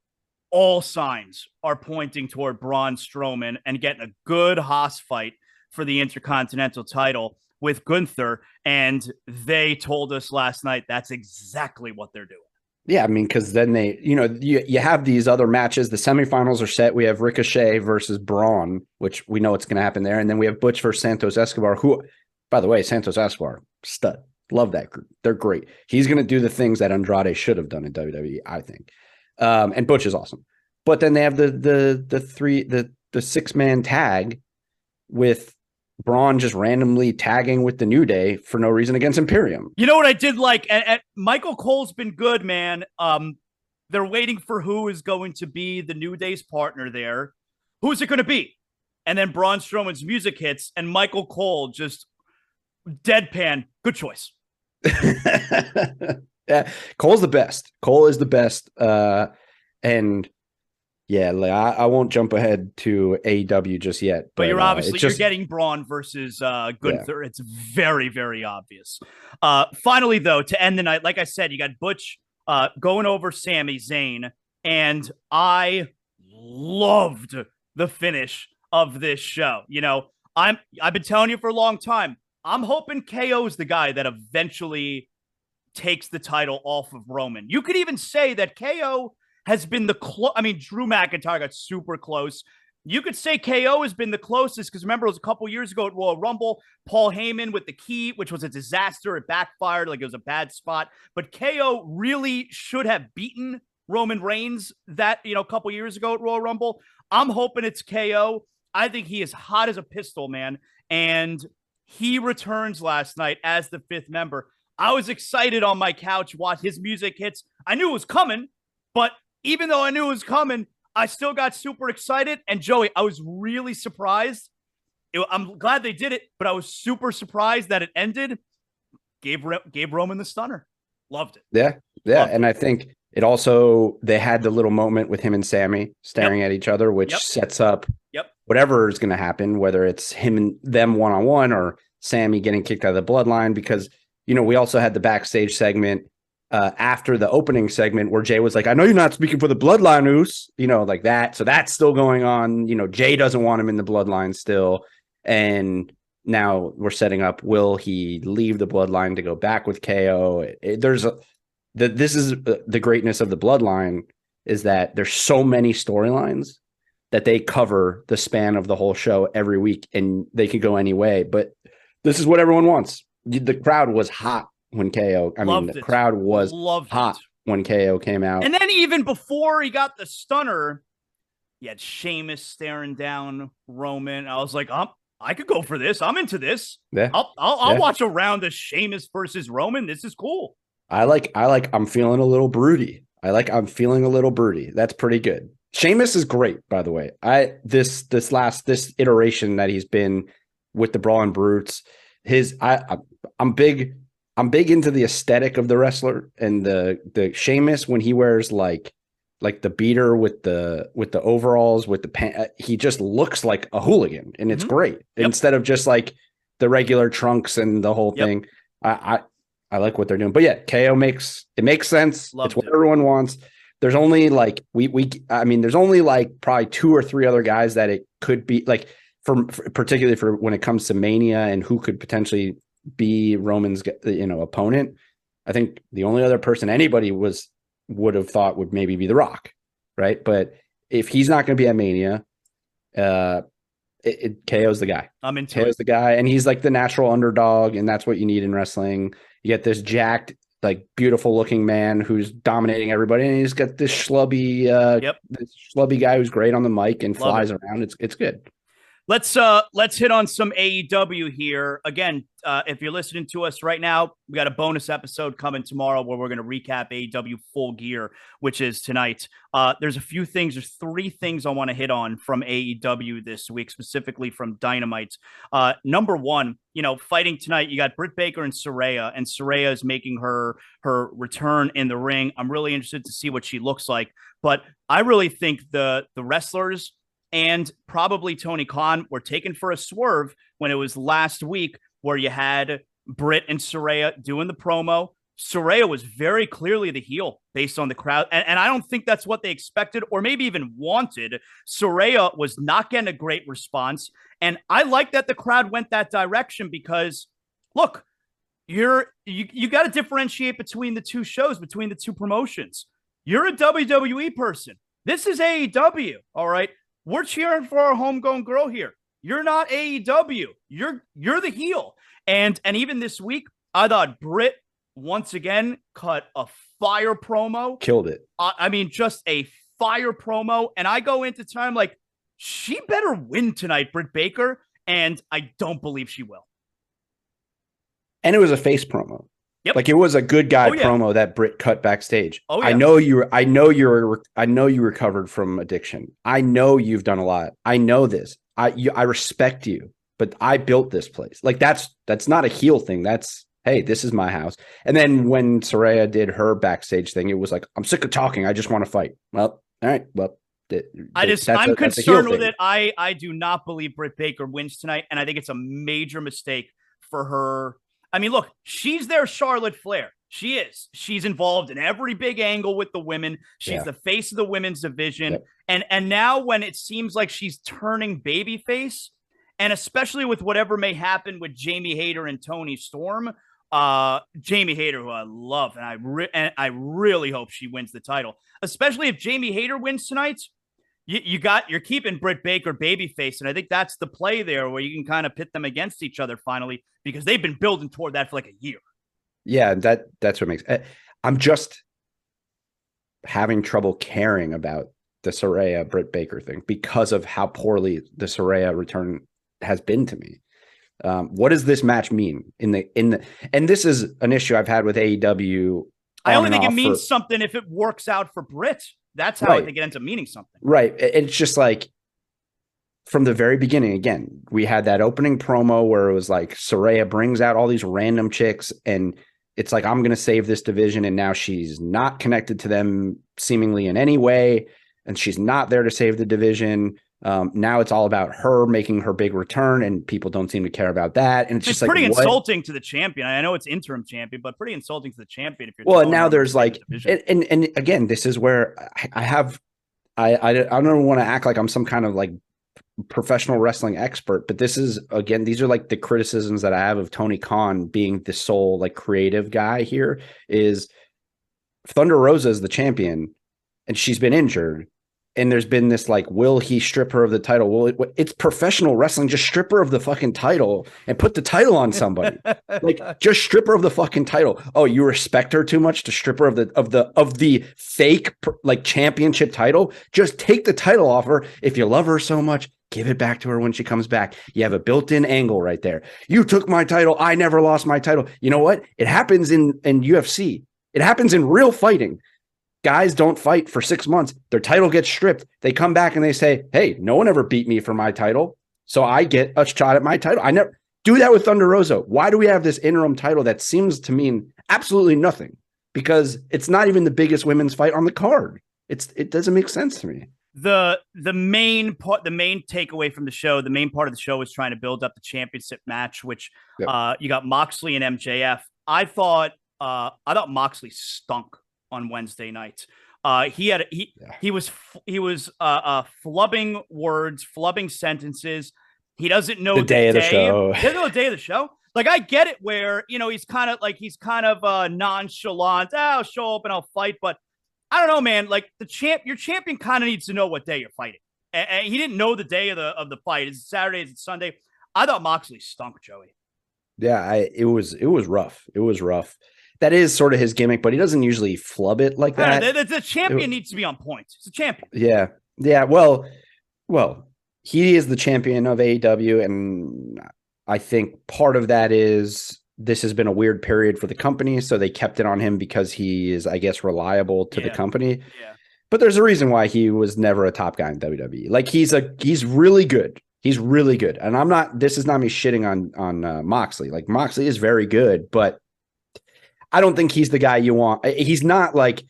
all signs are pointing toward Braun Strowman and getting a good Haas fight for the Intercontinental title with Gunther, and they told us last night that's exactly what they're doing. Yeah, I mean, because then you have these other matches. The semifinals are set. We have Ricochet versus Braun, which we know what's going to happen there, and then we have Butch versus Santos Escobar, who, by the way, Santos Escobar, stud. Love that group. They're great. He's going to do the things that Andrade should have done in WWE, I think. And Butch is awesome. But then they have the 6-man tag with Braun just randomly tagging with the New Day for no reason against Imperium. You know what I did like? And Michael Cole's been good, man. They're waiting for who is going to be the New Day's partner there. Who's it going to be? And then Braun Strowman's music hits, and Michael Cole just deadpan. Good choice. Yeah, Cole's the best. Cole is the best. And yeah, like I won't jump ahead to AEW just yet. But you're obviously you're getting Braun versus Gunther. Yeah. It's very, very obvious. Finally, though, to end the night, like I said, you got Butch going over Sami Zayn, and I loved the finish of this show. I've been telling you for a long time, I'm hoping KO is the guy that eventually takes the title off of Roman. You could even say that KO has been Drew McIntyre got super close. You could say KO has been the closest, because remember, it was a couple years ago at Royal Rumble, Paul Heyman with the key, which was a disaster. It backfired, like it was a bad spot. But KO really should have beaten Roman Reigns that, a couple years ago at Royal Rumble. I'm hoping it's KO. I think he is hot as a pistol, man. And he returns last night as the 5th member. I was excited on my couch, watch his music hits. I knew it was coming, but even though I knew it was coming, I still got super excited. And Joey, I was really surprised. I'm glad they did it, but I was super surprised that it ended. Gave Roman the stunner. Loved it. Yeah. And I think it also, they had the little moment with him and Sammy staring at each other, which sets up whatever is going to happen, whether it's him and them one-on-one or Sammy getting kicked out of the bloodline, because, we also had the backstage segment after the opening segment where Jay was like, I know you're not speaking for the bloodline, Oos, like that. So that's still going on. Jay doesn't want him in the bloodline still. And now we're setting up, will he leave the bloodline to go back with KO? This is the greatness of the bloodline, is that there's so many storylines that they cover the span of the whole show every week, and they could go any way. But this is what everyone wants. The crowd was hot when KO. The crowd was hot when KO came out. And then even before he got the stunner, you had Sheamus staring down Roman. I was like, I could go for this. I'm into this. Yeah. I'll watch a round of Sheamus versus Roman. This is cool. I'm feeling a little broody. I'm feeling a little broody. That's pretty good. Sheamus is great, by the way. This iteration that he's been with the Brawl and Brutes, I'm big into the aesthetic of the wrestler, and the Sheamus, when he wears like the beater with the overalls with the pants, he just looks like a hooligan, and it's great. Instead of just like the regular trunks and the whole thing. I like what they're doing. But yeah, KO makes sense. It's what everyone wants. There's only like there's only like probably 2 or 3 other guys that it could be like, for particularly for when it comes to Mania and who could potentially be Roman's opponent. I think the only other person anybody would have thought would maybe be The Rock, right? But if he's not going to be at Mania, KO's the guy. I'm into KO's the guy, and he's like the natural underdog, and that's what you need in wrestling. You get this jacked, like beautiful looking man who's dominating everybody, and he's got this schlubby guy who's great on the mic and flies around. It's good. Let's hit on some AEW here. Again, if you're listening to us right now, we got a bonus episode coming tomorrow where we're going to recap AEW Full Gear, which is tonight. There's 3 things I want to hit on from AEW this week, specifically from Dynamite. Number 1, fighting tonight, you got Britt Baker and Saraya is making her return in the ring. I'm really interested to see what she looks like, but I really think the wrestlers and probably Tony Khan were taken for a swerve when it was last week where you had Britt and Saraya doing the promo. Saraya was very clearly the heel based on the crowd. And I don't think that's what they expected or maybe even wanted. Saraya was not getting a great response. And I like that the crowd went that direction because, look, you got to differentiate between the 2 shows, between the 2 promotions. You're a WWE person. This is AEW, all right? We're cheering for our homegrown girl here. You're not AEW. You're the heel. And even this week, I thought Britt once again cut a fire promo. Killed it. Just a fire promo. And I go into time like, she better win tonight, Britt Baker. And I don't believe she will. And it was a face promo. Yep. Like it was a good guy promo that Britt cut backstage. Oh, yeah. I know you recovered from addiction. I know you've done a lot. I know this. I respect you, but I built this place. Like that's not a heel thing. That's, hey, this is my house. And then when Saraya did her backstage thing, it was like, I'm sick of talking. I just want to fight. Well, all right. Well, I'm concerned with it. I do not believe Britt Baker wins tonight. And I think it's a major mistake for her. Look, she's their Charlotte Flair. She is. She's involved in every big angle with the women. She's the face of the women's division. Yep. And now when it seems like she's turning babyface, and especially with whatever may happen with Jamie Hayter and Toni Storm, Jamie Hayter, who I love, and I really hope she wins the title, especially if Jamie Hayter wins tonight. You're keeping Britt Baker babyface, and I think that's the play there where you can kind of pit them against each other finally because they've been building toward that for like a year. Yeah, that's what makes. having trouble caring about the Saraya Britt Baker thing because of how poorly the Saraya return has been to me. What does this match mean and this is an issue I've had with AEW. I only think it means something if it works out for Britt. That's how I think it ends up meaning something. Right. It's just like from the very beginning, again, we had that opening promo where it was like Saraya brings out all these random chicks and it's like, I'm going to save this division. And now she's not connected to them seemingly in any way. And she's not there to save the division. Now it's all about her making her big return, and people don't seem to care about that. And it's just pretty like insulting to the champion. I know it's interim champion, but pretty insulting to the champion. If you're well, now there's like, and again, this is where I don't want to act like I'm some kind of like professional wrestling expert, but this is, again, these are like the criticisms that I have of Tony Khan being the sole like creative guy here. Is Thunder Rosa is the champion, and she's been injured. And there's been this like, will he strip her of the title? Well, it's professional wrestling. Just strip her of the fucking title and put the title on somebody. Like, just strip her of the fucking title. Oh, you respect her too much to strip her of the fake like championship title? Just take the title off her. If you love her so much, give it back to her when she comes back. You have a built-in angle right there. You took my title. I never lost my title. You know what? It happens in UFC. It happens in real fighting. Guys don't fight for 6 months. Their title gets stripped. They come back and they say, hey, no one ever beat me for my title, so I get a shot at my title. I never do that with Thunder Rosa. Why do we have this interim title that seems to mean absolutely nothing? Because it's not even the biggest women's fight on the card. It doesn't make sense to me. The main takeaway from the show, the main part of the show is trying to build up the championship match, which you got Moxley and MJF. I thought Moxley stunk on Wednesday night. He was flubbing words, flubbing sentences. He doesn't know the day of the show. He doesn't know the day of the show. Like, I get it where, he's kind of nonchalant. I'll show up and I'll fight, but I don't know, man. Like, your champion kind of needs to know what day you're fighting. And he didn't know the day of the fight. Is it Saturday? Is it Sunday? I thought Moxley stunk, Joey. Yeah, it was rough. It was rough. That is sort of his gimmick, but he doesn't usually flub it like that. The champion needs to be on point. He's a champion. Yeah. Yeah. Well, he is the champion of AEW. And I think part of that is this has been a weird period for the company. So they kept it on him because he is, I guess, reliable to the company. Yeah. But there's a reason why he was never a top guy in WWE. Like, he's really good. He's really good. And this is not me shitting on Moxley. Like, Moxley is very good, but I don't think he's the guy you want. He's not like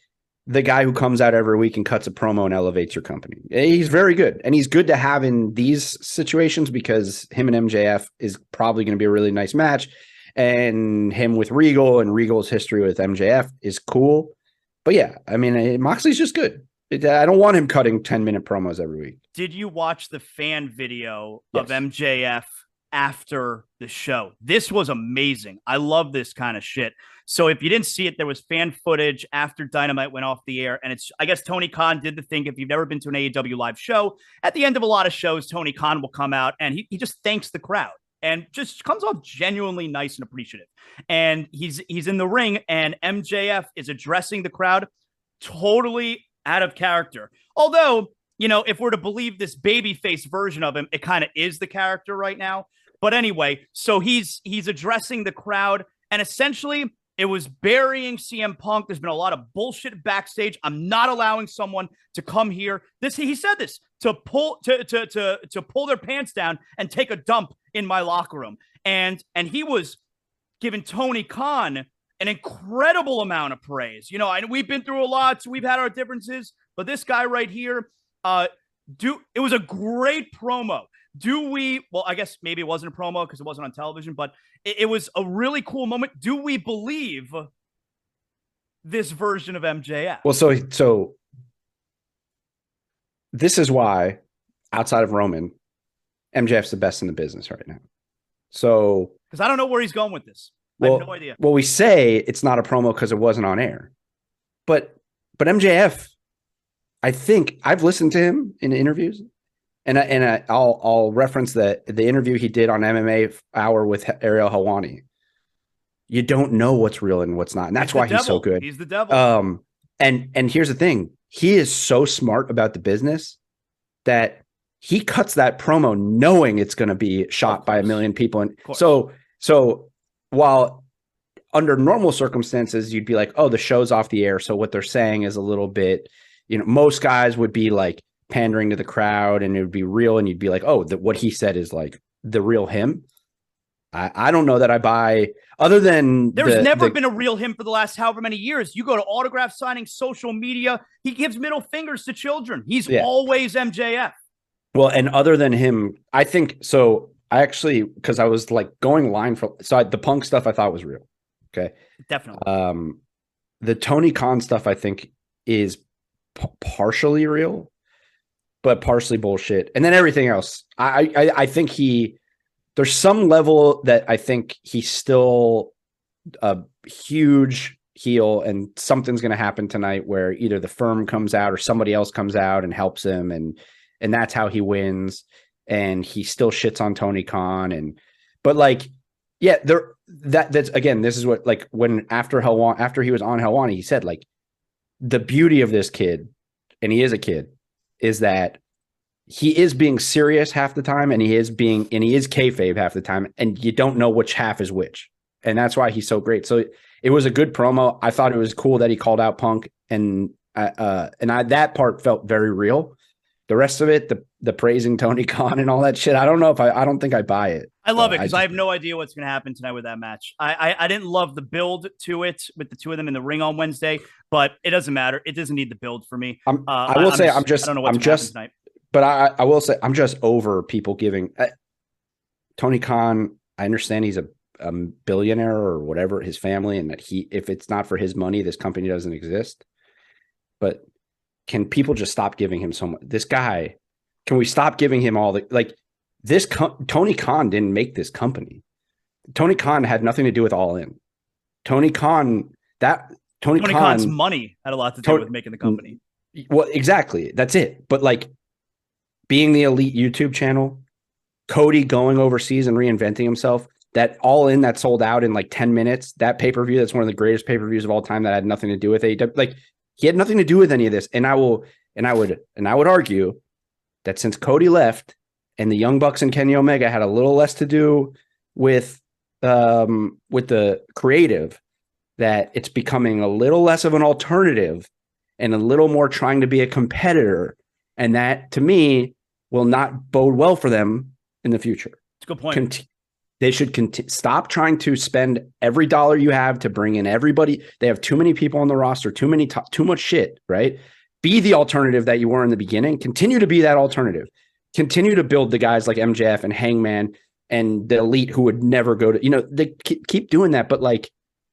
the guy who comes out every week and cuts a promo and elevates your company. He's very good. And he's good to have in these situations because him and MJF is probably going to be a really nice match. And him with Regal and Regal's history with MJF is cool. But yeah, I mean, Moxley's just good. I don't want him cutting 10-minute promos every week. Did you watch the fan video of MJF after the show? This was amazing. I love this kind of shit. So if you didn't see it, there was fan footage after Dynamite went off the air. And I guess Tony Khan did the thing. If you've never been to an AEW live show, at the end of a lot of shows, Tony Khan will come out and he just thanks the crowd and just comes off genuinely nice and appreciative. And he's in the ring and MJF is addressing the crowd totally out of character. Although, if we're to believe this babyface version of him, it kind of is the character right now. But anyway, so he's addressing the crowd and essentially it was burying CM Punk. There's been a lot of bullshit backstage. I'm not allowing someone to come here. He said this to pull their pants down and take a dump in my locker room. And he was giving Tony Khan an incredible amount of praise. We've been through a lot, so we've had our differences, but this guy right here, it was a great promo. I guess maybe it wasn't a promo because it wasn't on television, but it was a really cool moment. Do we believe this version of MJF? Well, so this is why, outside of Roman, MJF's the best in the business right now. So, because I don't know where he's going with this. I have no idea. Well, we say it's not a promo because it wasn't on air, but MJF, I think I've listened to him in interviews. And I'll reference the interview he did on MMA Hour with Ariel Helwani. You don't know what's real and what's not, and that's why he's so good. He's the devil. And here's the thing. He is so smart about the business that he cuts that promo knowing it's going to be shot by a million people. And so while under normal circumstances, you'd be like, oh, the show's off the air. So what they're saying is a little bit, most guys would be like pandering to the crowd and it would be real. And you'd be like, oh, what he said is like the real him. I don't know that I buy, other than there's never been a real him for the last however many years. You go to autograph signing, social media, he gives middle fingers to children. He's always MJF. Well, and other than him, I think so. I actually, because I was like going line for, the Punk stuff I thought was real. Okay. Definitely. The Tony Khan stuff I think is partially real, but partially bullshit. And then everything else, I think there's some level that I think he's still a huge heel, and something's going to happen tonight where either the firm comes out or somebody else comes out and helps him. And that's how he wins. And he still shits on Tony Khan. But like, yeah, that's again, this is what, like, when after he was on Helwani, he said, like, the beauty of this kid, and he is a kid, is that he is being serious half the time, and he is kayfabe half the time, and you don't know which half is which. And that's why he's so great. So it was a good promo. I thought it was cool that he called out Punk, and that part felt very real. The rest of it, the praising Tony Khan and all that shit, I don't know if I don't think I buy it. I love it because I have no idea what's going to happen tonight with that match. I didn't love the build to it with the two of them in the ring on Wednesday, but it doesn't matter. It doesn't need the build for me. I don't know what's going to happen tonight. But I will say I'm just over people giving Tony Khan. I understand he's a billionaire or whatever, his family, and that if it's not for his money, this company doesn't exist. But can people just stop giving him so much? This guy, can we stop giving him all the, like, this? Tony Khan didn't make this company. Tony Khan had nothing to do with All In. Tony Khan's money had a lot to do with making the company. Well, exactly. That's it. But like, being the elite YouTube channel, Cody going overseas and reinventing himself, that All In that sold out in like 10 minutes, that pay-per-view, that's one of the greatest pay-per-views of all time that had nothing to do with AEW. Like, he had nothing to do with any of this. And I would argue that since Cody left and the Young Bucks and Kenny Omega had a little less to do with the creative, that it's becoming a little less of an alternative and a little more trying to be a competitor. And that, to me, will not bode well for them in the future. It's a good point. They should stop trying to spend every dollar you have to bring in everybody. They have too many people on the roster, too much shit, right? Be the alternative that you were in the beginning. Continue to be that alternative. Continue to build the guys like MJF and Hangman and the elite who would never go to, they keep doing that, but like,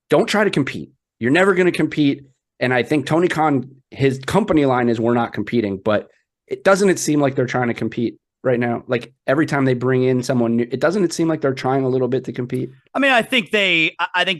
don't try to compete. You're never going to compete. And I think Tony Khan, his company line is, we're not competing, but it seem like they're trying to compete right now. Like, every time they bring in someone new, it seem like they're trying a little bit to compete. I mean, I think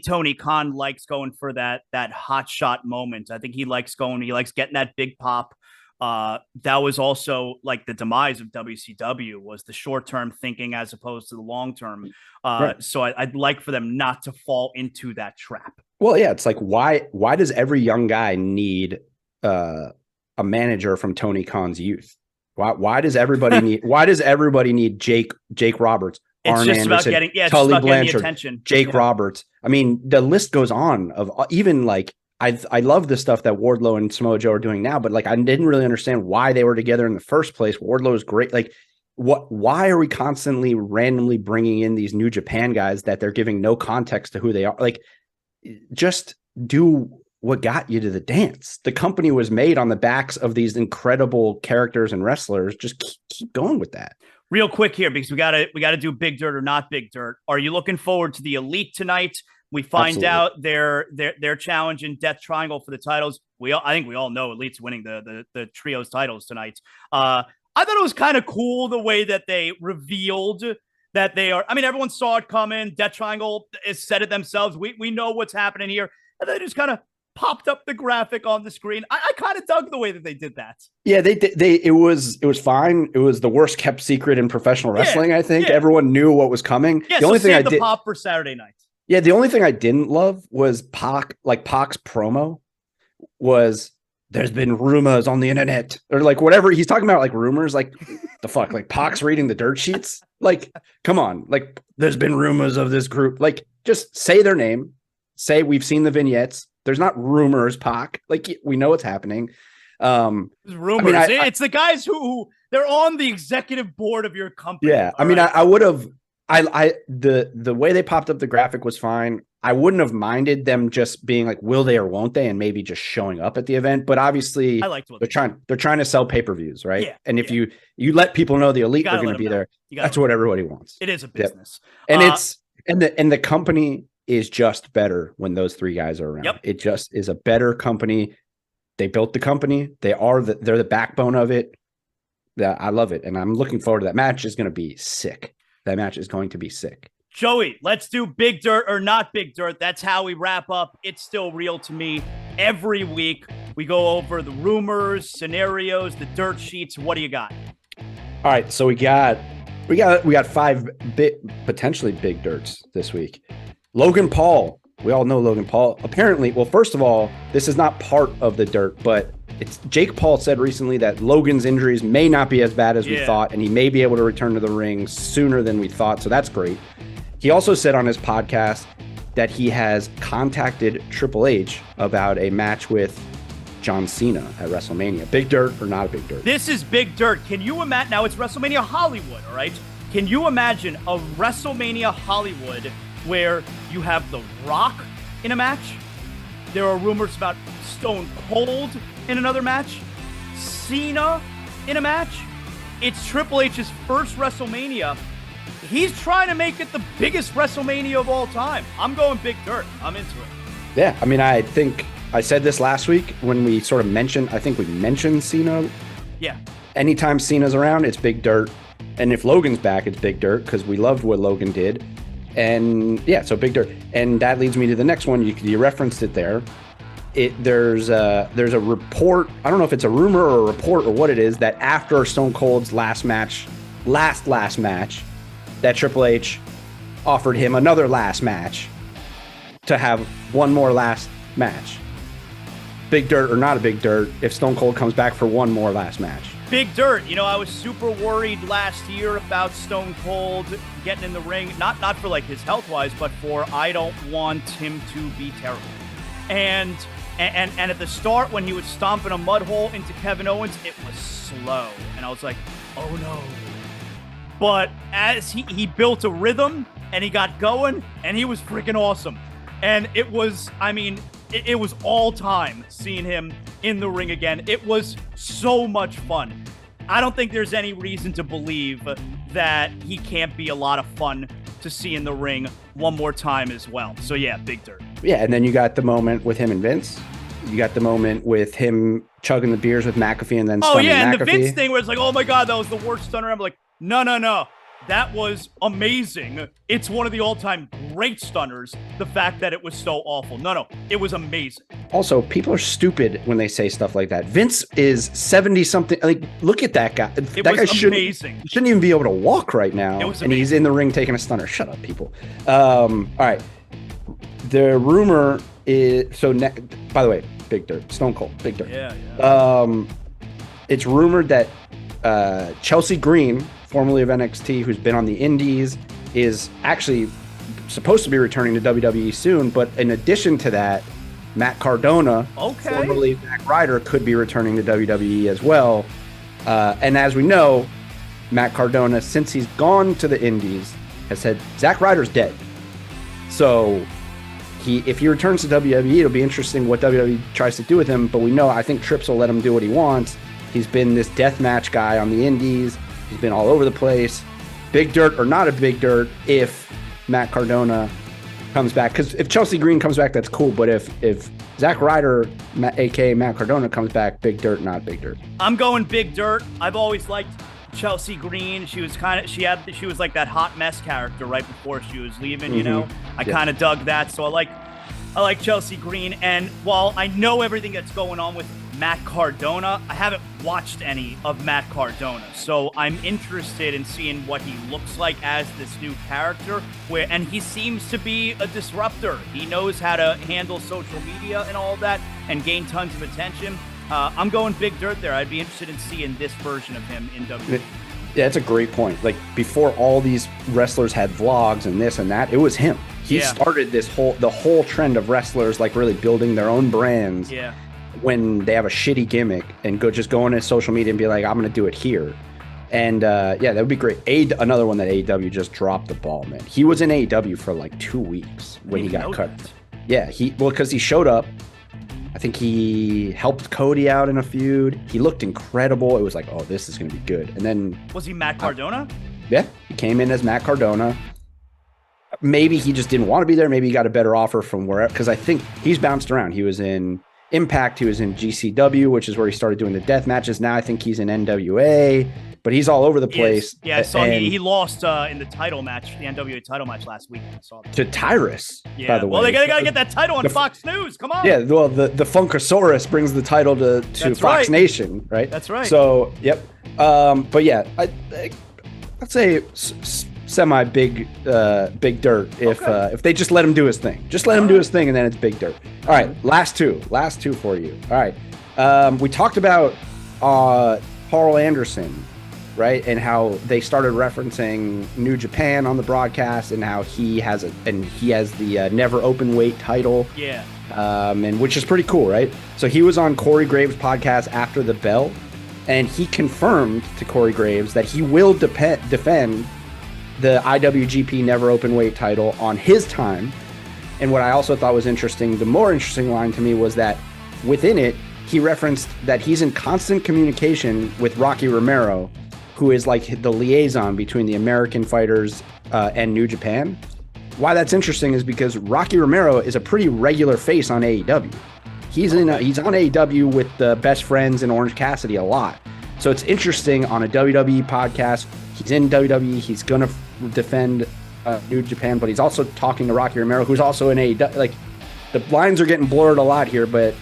Tony Khan likes going for that hot shot moment. I think he likes getting that big pop. That was also like the demise of WCW, was the short-term thinking as opposed to the long-term. Right. So I'd like for them not to fall into that trap. Well, yeah, it's like, why does every young guy need a manager from Tony Khan's youth? Why does everybody need Jake Roberts, Arn Anderson, Tully Blanchard, attention. Jake Roberts? I mean, the list goes on of even like, I love the stuff that Wardlow and Samoa Joe are doing now, but like, I didn't really understand why they were together in the first place. Wardlow is great. Like, why are we constantly randomly bringing in these New Japan guys that they're giving no context to who they are? Like, just do what got you to the dance. The company was made on the backs of these incredible characters and wrestlers. Just keep going with that. Real quick here, because we gotta do big dirt or not big dirt. Are you looking forward to the Elite tonight? We find out their challenge in Death Triangle for the titles. I think we all know Elite's winning the trios titles tonight. I thought it was kind of cool the way that they revealed that they are. I mean, everyone saw it coming. Death Triangle has said it themselves. We know what's happening here, and they just kind of popped up the graphic on the screen. I kind of dug the way that they did that. Yeah, it was fine. It was the worst kept secret in professional wrestling. I think everyone knew what was coming. Yeah, the only thing I did pop for Saturday night. Yeah, the only thing I didn't love was Pac's promo was there's been rumors on the internet or like whatever he's talking about, like rumors, like the fuck, like Pac's reading the dirt sheets. Like, come on, like there's been rumors of this group. Like, just say their name, say we've seen the vignettes. There's not rumors, Pac. Like, we know what's happening. Rumors. I mean, it's the guys who they're on the executive board of your company. Yeah, I mean, I would have. The way they popped up the graphic was fine. I wouldn't have minded them just being like, will they or won't they, and maybe just showing up at the event. But obviously, I liked what they're trying to sell pay-per-views, right? Yeah, and if you let people know the Elite are going to be there, that's what everybody wants. It is a business, and the company is just better when those three guys are around. Yep. It just is a better company. They built the company. They're the backbone of it. I love it, and I'm looking forward to that match. Is going to be sick. That match is going to be sick. Joey, let's do Big Dirt or not Big Dirt. That's how we wrap up. It's still real to me. Every week we go over the rumors, scenarios, the dirt sheets. What do you got? All right, so we got 5 potentially big dirts this week. Logan Paul. We all know Logan Paul. Apparently, well, first of all, this is not part of the dirt, but Jake Paul said recently that Logan's injuries may not be as bad as we thought, and he may be able to return to the ring sooner than we thought. So that's great. He also said on his podcast that he has contacted Triple H about a match with John Cena at WrestleMania. Big dirt or not a big dirt? This is big dirt. Can you imagine? Now it's WrestleMania Hollywood, all right? Can you imagine a WrestleMania Hollywood where you have The Rock in a match? There are rumors about Stone Cold in another match. Cena in a match. It's Triple H's first WrestleMania. He's trying to make it the biggest WrestleMania of all time. I'm going big dirt. I'm into it. Yeah, I mean, I think I said this last week when we sort of mentioned, I think we mentioned Cena. Yeah. Anytime Cena's around, it's big dirt. And if Logan's back, it's big dirt because we loved what Logan did. And yeah, so big dirt. And that leads me to the next one. You referenced it there. There's a report. I don't know if it's a rumor or a report or what it is, that after Stone Cold's last match, that Triple H offered him another last match to have one more last match. Big dirt or not a big dirt if Stone Cold comes back for one more last match. Big dirt. You know, I was super worried last year about Stone Cold getting in the ring, not for like his health-wise, but for I don't want him to be terrible. And at the start when he was stomping a mud hole into Kevin Owens, it was slow. And I was like, oh no. But as he built a rhythm and he got going and he was freaking awesome. And it was, I mean, it was all time seeing him in the ring again. It was so much fun. I don't think there's any reason to believe that he can't be a lot of fun to see in the ring one more time as well. So yeah, big dirt. Yeah, and then you got the moment with him and Vince. You got the moment with him chugging the beers with McAfee and then stunning McAfee. And the Vince thing where it's like, oh my God, that was the worst stunner. I'm like, no. That was amazing. It's one of the all-time great stunners. The fact that it was so awful. No, it was amazing. Also, people are stupid when they say stuff like that. Vince is 70-something. Like, look at that guy. That guy shouldn't even be able to walk right now. It was and he's in the ring taking a stunner. Shut up, people. All right. The rumor is... by the way, big dirt. Stone Cold. Big dirt. Yeah. It's rumored that Chelsea Green, formerly of NXT, who's been on the Indies, is actually supposed to be returning to WWE soon. But in addition to that, Matt Cardona, formerly Zack Ryder, could be returning to WWE as well. And as we know, Matt Cardona, since he's gone to the Indies, has said Zack Ryder's dead. So if he returns to WWE, it'll be interesting what WWE tries to do with him. But we know, I think Trips will let him do what he wants. He's been this deathmatch guy on the Indies. He's been all over the place. Big dirt or not a big dirt if Matt Cardona comes back. Because if Chelsea Green comes back, that's cool. But if Zack Ryder, a.k.a. Matt Cardona, comes back, big dirt, not big dirt. I'm going big dirt. I've always liked Chelsea Green. She was like that hot mess character right before she was leaving, you know? I kind of dug that. So I like Chelsea Green. And while I know everything that's going on with Matt Cardona, I haven't watched any of Matt Cardona, so I'm interested in seeing what he looks like as this new character, and he seems to be a disruptor. He knows how to handle social media and all that and gain tons of attention. I'm going Big Dirt there. I'd be interested in seeing this version of him in WWE. Yeah, that's a great point. Like before all these wrestlers had vlogs and this and that, it was him. He started the whole trend of wrestlers like really building their own brands. Yeah. When they have a shitty gimmick and just go on his social media and be like, I'm going to do it here. And that would be great. Another one that AEW just dropped the ball, man. He was in AEW for like 2 weeks when he got cut. Yeah, because he showed up. I think he helped Cody out in a feud. He looked incredible. It was like, oh, this is going to be good. And then was he Matt Cardona? Yeah, he came in as Matt Cardona. Maybe he just didn't want to be there. Maybe he got a better offer from wherever. Because I think he's bounced around. He was in Impact. He was in GCW, which is where he started doing the death matches. Now I think he's in NWA. But he's all over the place. Yeah, I saw he lost in the title match, the NWA title match last week. I saw that. To Tyrus, by the way. Well, they gotta get that title on Fox News. Come on. Yeah, well, the Funkasaurus brings the title to Fox Nation, right? That's right. So, yep. But yeah, I'd say semi big dirt if they just let him do his thing. Just let him do his thing, and then it's big dirt. All right, last two for you. All right, we talked about Carl Anderson. Right, and how they started referencing New Japan on the broadcast, and how he has the never open weight title. Yeah, and which is pretty cool, right? So he was on Corey Graves' podcast After the Bell, and he confirmed to Corey Graves that he will defend the IWGP never open weight title on his time. And what I also thought was interesting, the more interesting line to me was that within it, he referenced that he's in constant communication with Rocky Romero, who is like the liaison between the American fighters and New Japan. Why that's interesting is because Rocky Romero is a pretty regular face on AEW. He's on AEW with the Best Friends and Orange Cassidy a lot. So it's interesting on a WWE podcast. He's in WWE. He's going to defend New Japan, but he's also talking to Rocky Romero, who's also in AEW. Like, the lines are getting blurred a lot here, but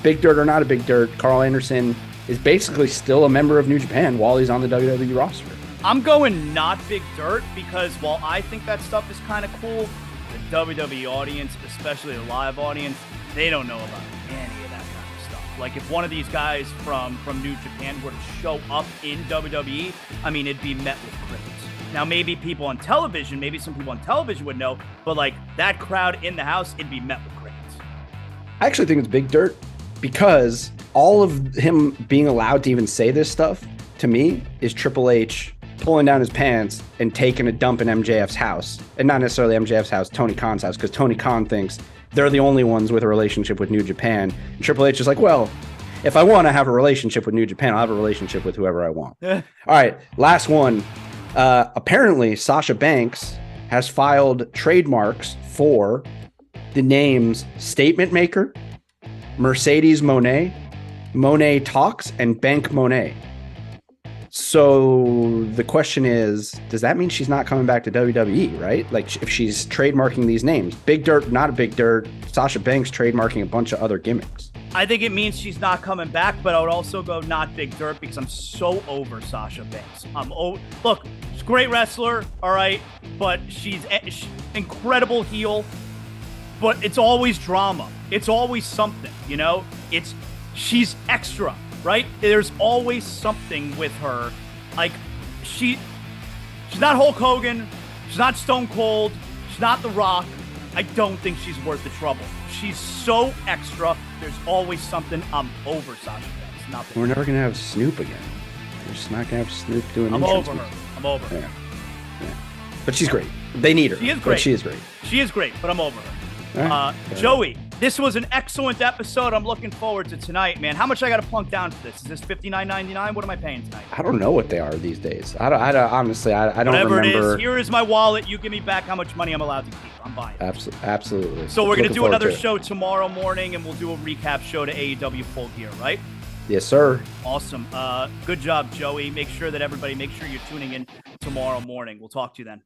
big dirt or not a big dirt, Carl Anderson is basically still a member of New Japan while he's on the WWE roster. I'm going not big dirt because while I think that stuff is kind of cool, the WWE audience, especially the live audience, they don't know about any of that kind of stuff. Like if one of these guys from New Japan were to show up in WWE, I mean, it'd be met with crickets. Now, maybe some people on television would know, but like that crowd in the house, it'd be met with crickets. I actually think it's big dirt because all of him being allowed to even say this stuff, to me, is Triple H pulling down his pants and taking a dump in MJF's house. And not necessarily MJF's house, Tony Khan's house, because Tony Khan thinks they're the only ones with a relationship with New Japan. And Triple H is like, well, if I want to have a relationship with New Japan, I'll have a relationship with whoever I want. All right, last one. Apparently, Sasha Banks has filed trademarks for the names Statement Maker, Mercedes Moné, Monet Talks, and Bank Monet. So the question is, does that mean she's not coming back to WWE, right? Like if she's trademarking these names, big dirt, not a big dirt, Sasha Banks trademarking a bunch of other gimmicks. I think it means she's not coming back, but I would also go not big dirt because I'm so over Sasha Banks. Look, she's a great wrestler, all right, but she's incredible heel, but it's always drama. It's always something, you know? She's extra, right? There's always something with her. Like, she's not Hulk Hogan. She's not Stone Cold. She's not The Rock. I don't think she's worth the trouble. She's so extra. There's always something. I'm over Sasha Banks. We're never going to have Snoop again. We're just not going to have Snoop doing I'm over her. I'm over her. Yeah. But she's great. They need her. She is great. But she is great. She is great, but I'm over her. Right. Joey, this was an excellent episode. I'm looking forward to tonight, man. How much I got to plunk down for this? Is this $59.99? What am I paying tonight? I don't know what they are these days. I don't honestly, I don't Whatever remember. Whatever it is, here is my wallet. You give me back how much money I'm allowed to keep. I'm buying it. Absolutely. So we're going to do another show tomorrow morning, and we'll do a recap show to AEW Full Gear, right? Yes, sir. Awesome. Good job, Joey. Make sure you're tuning in tomorrow morning. We'll talk to you then.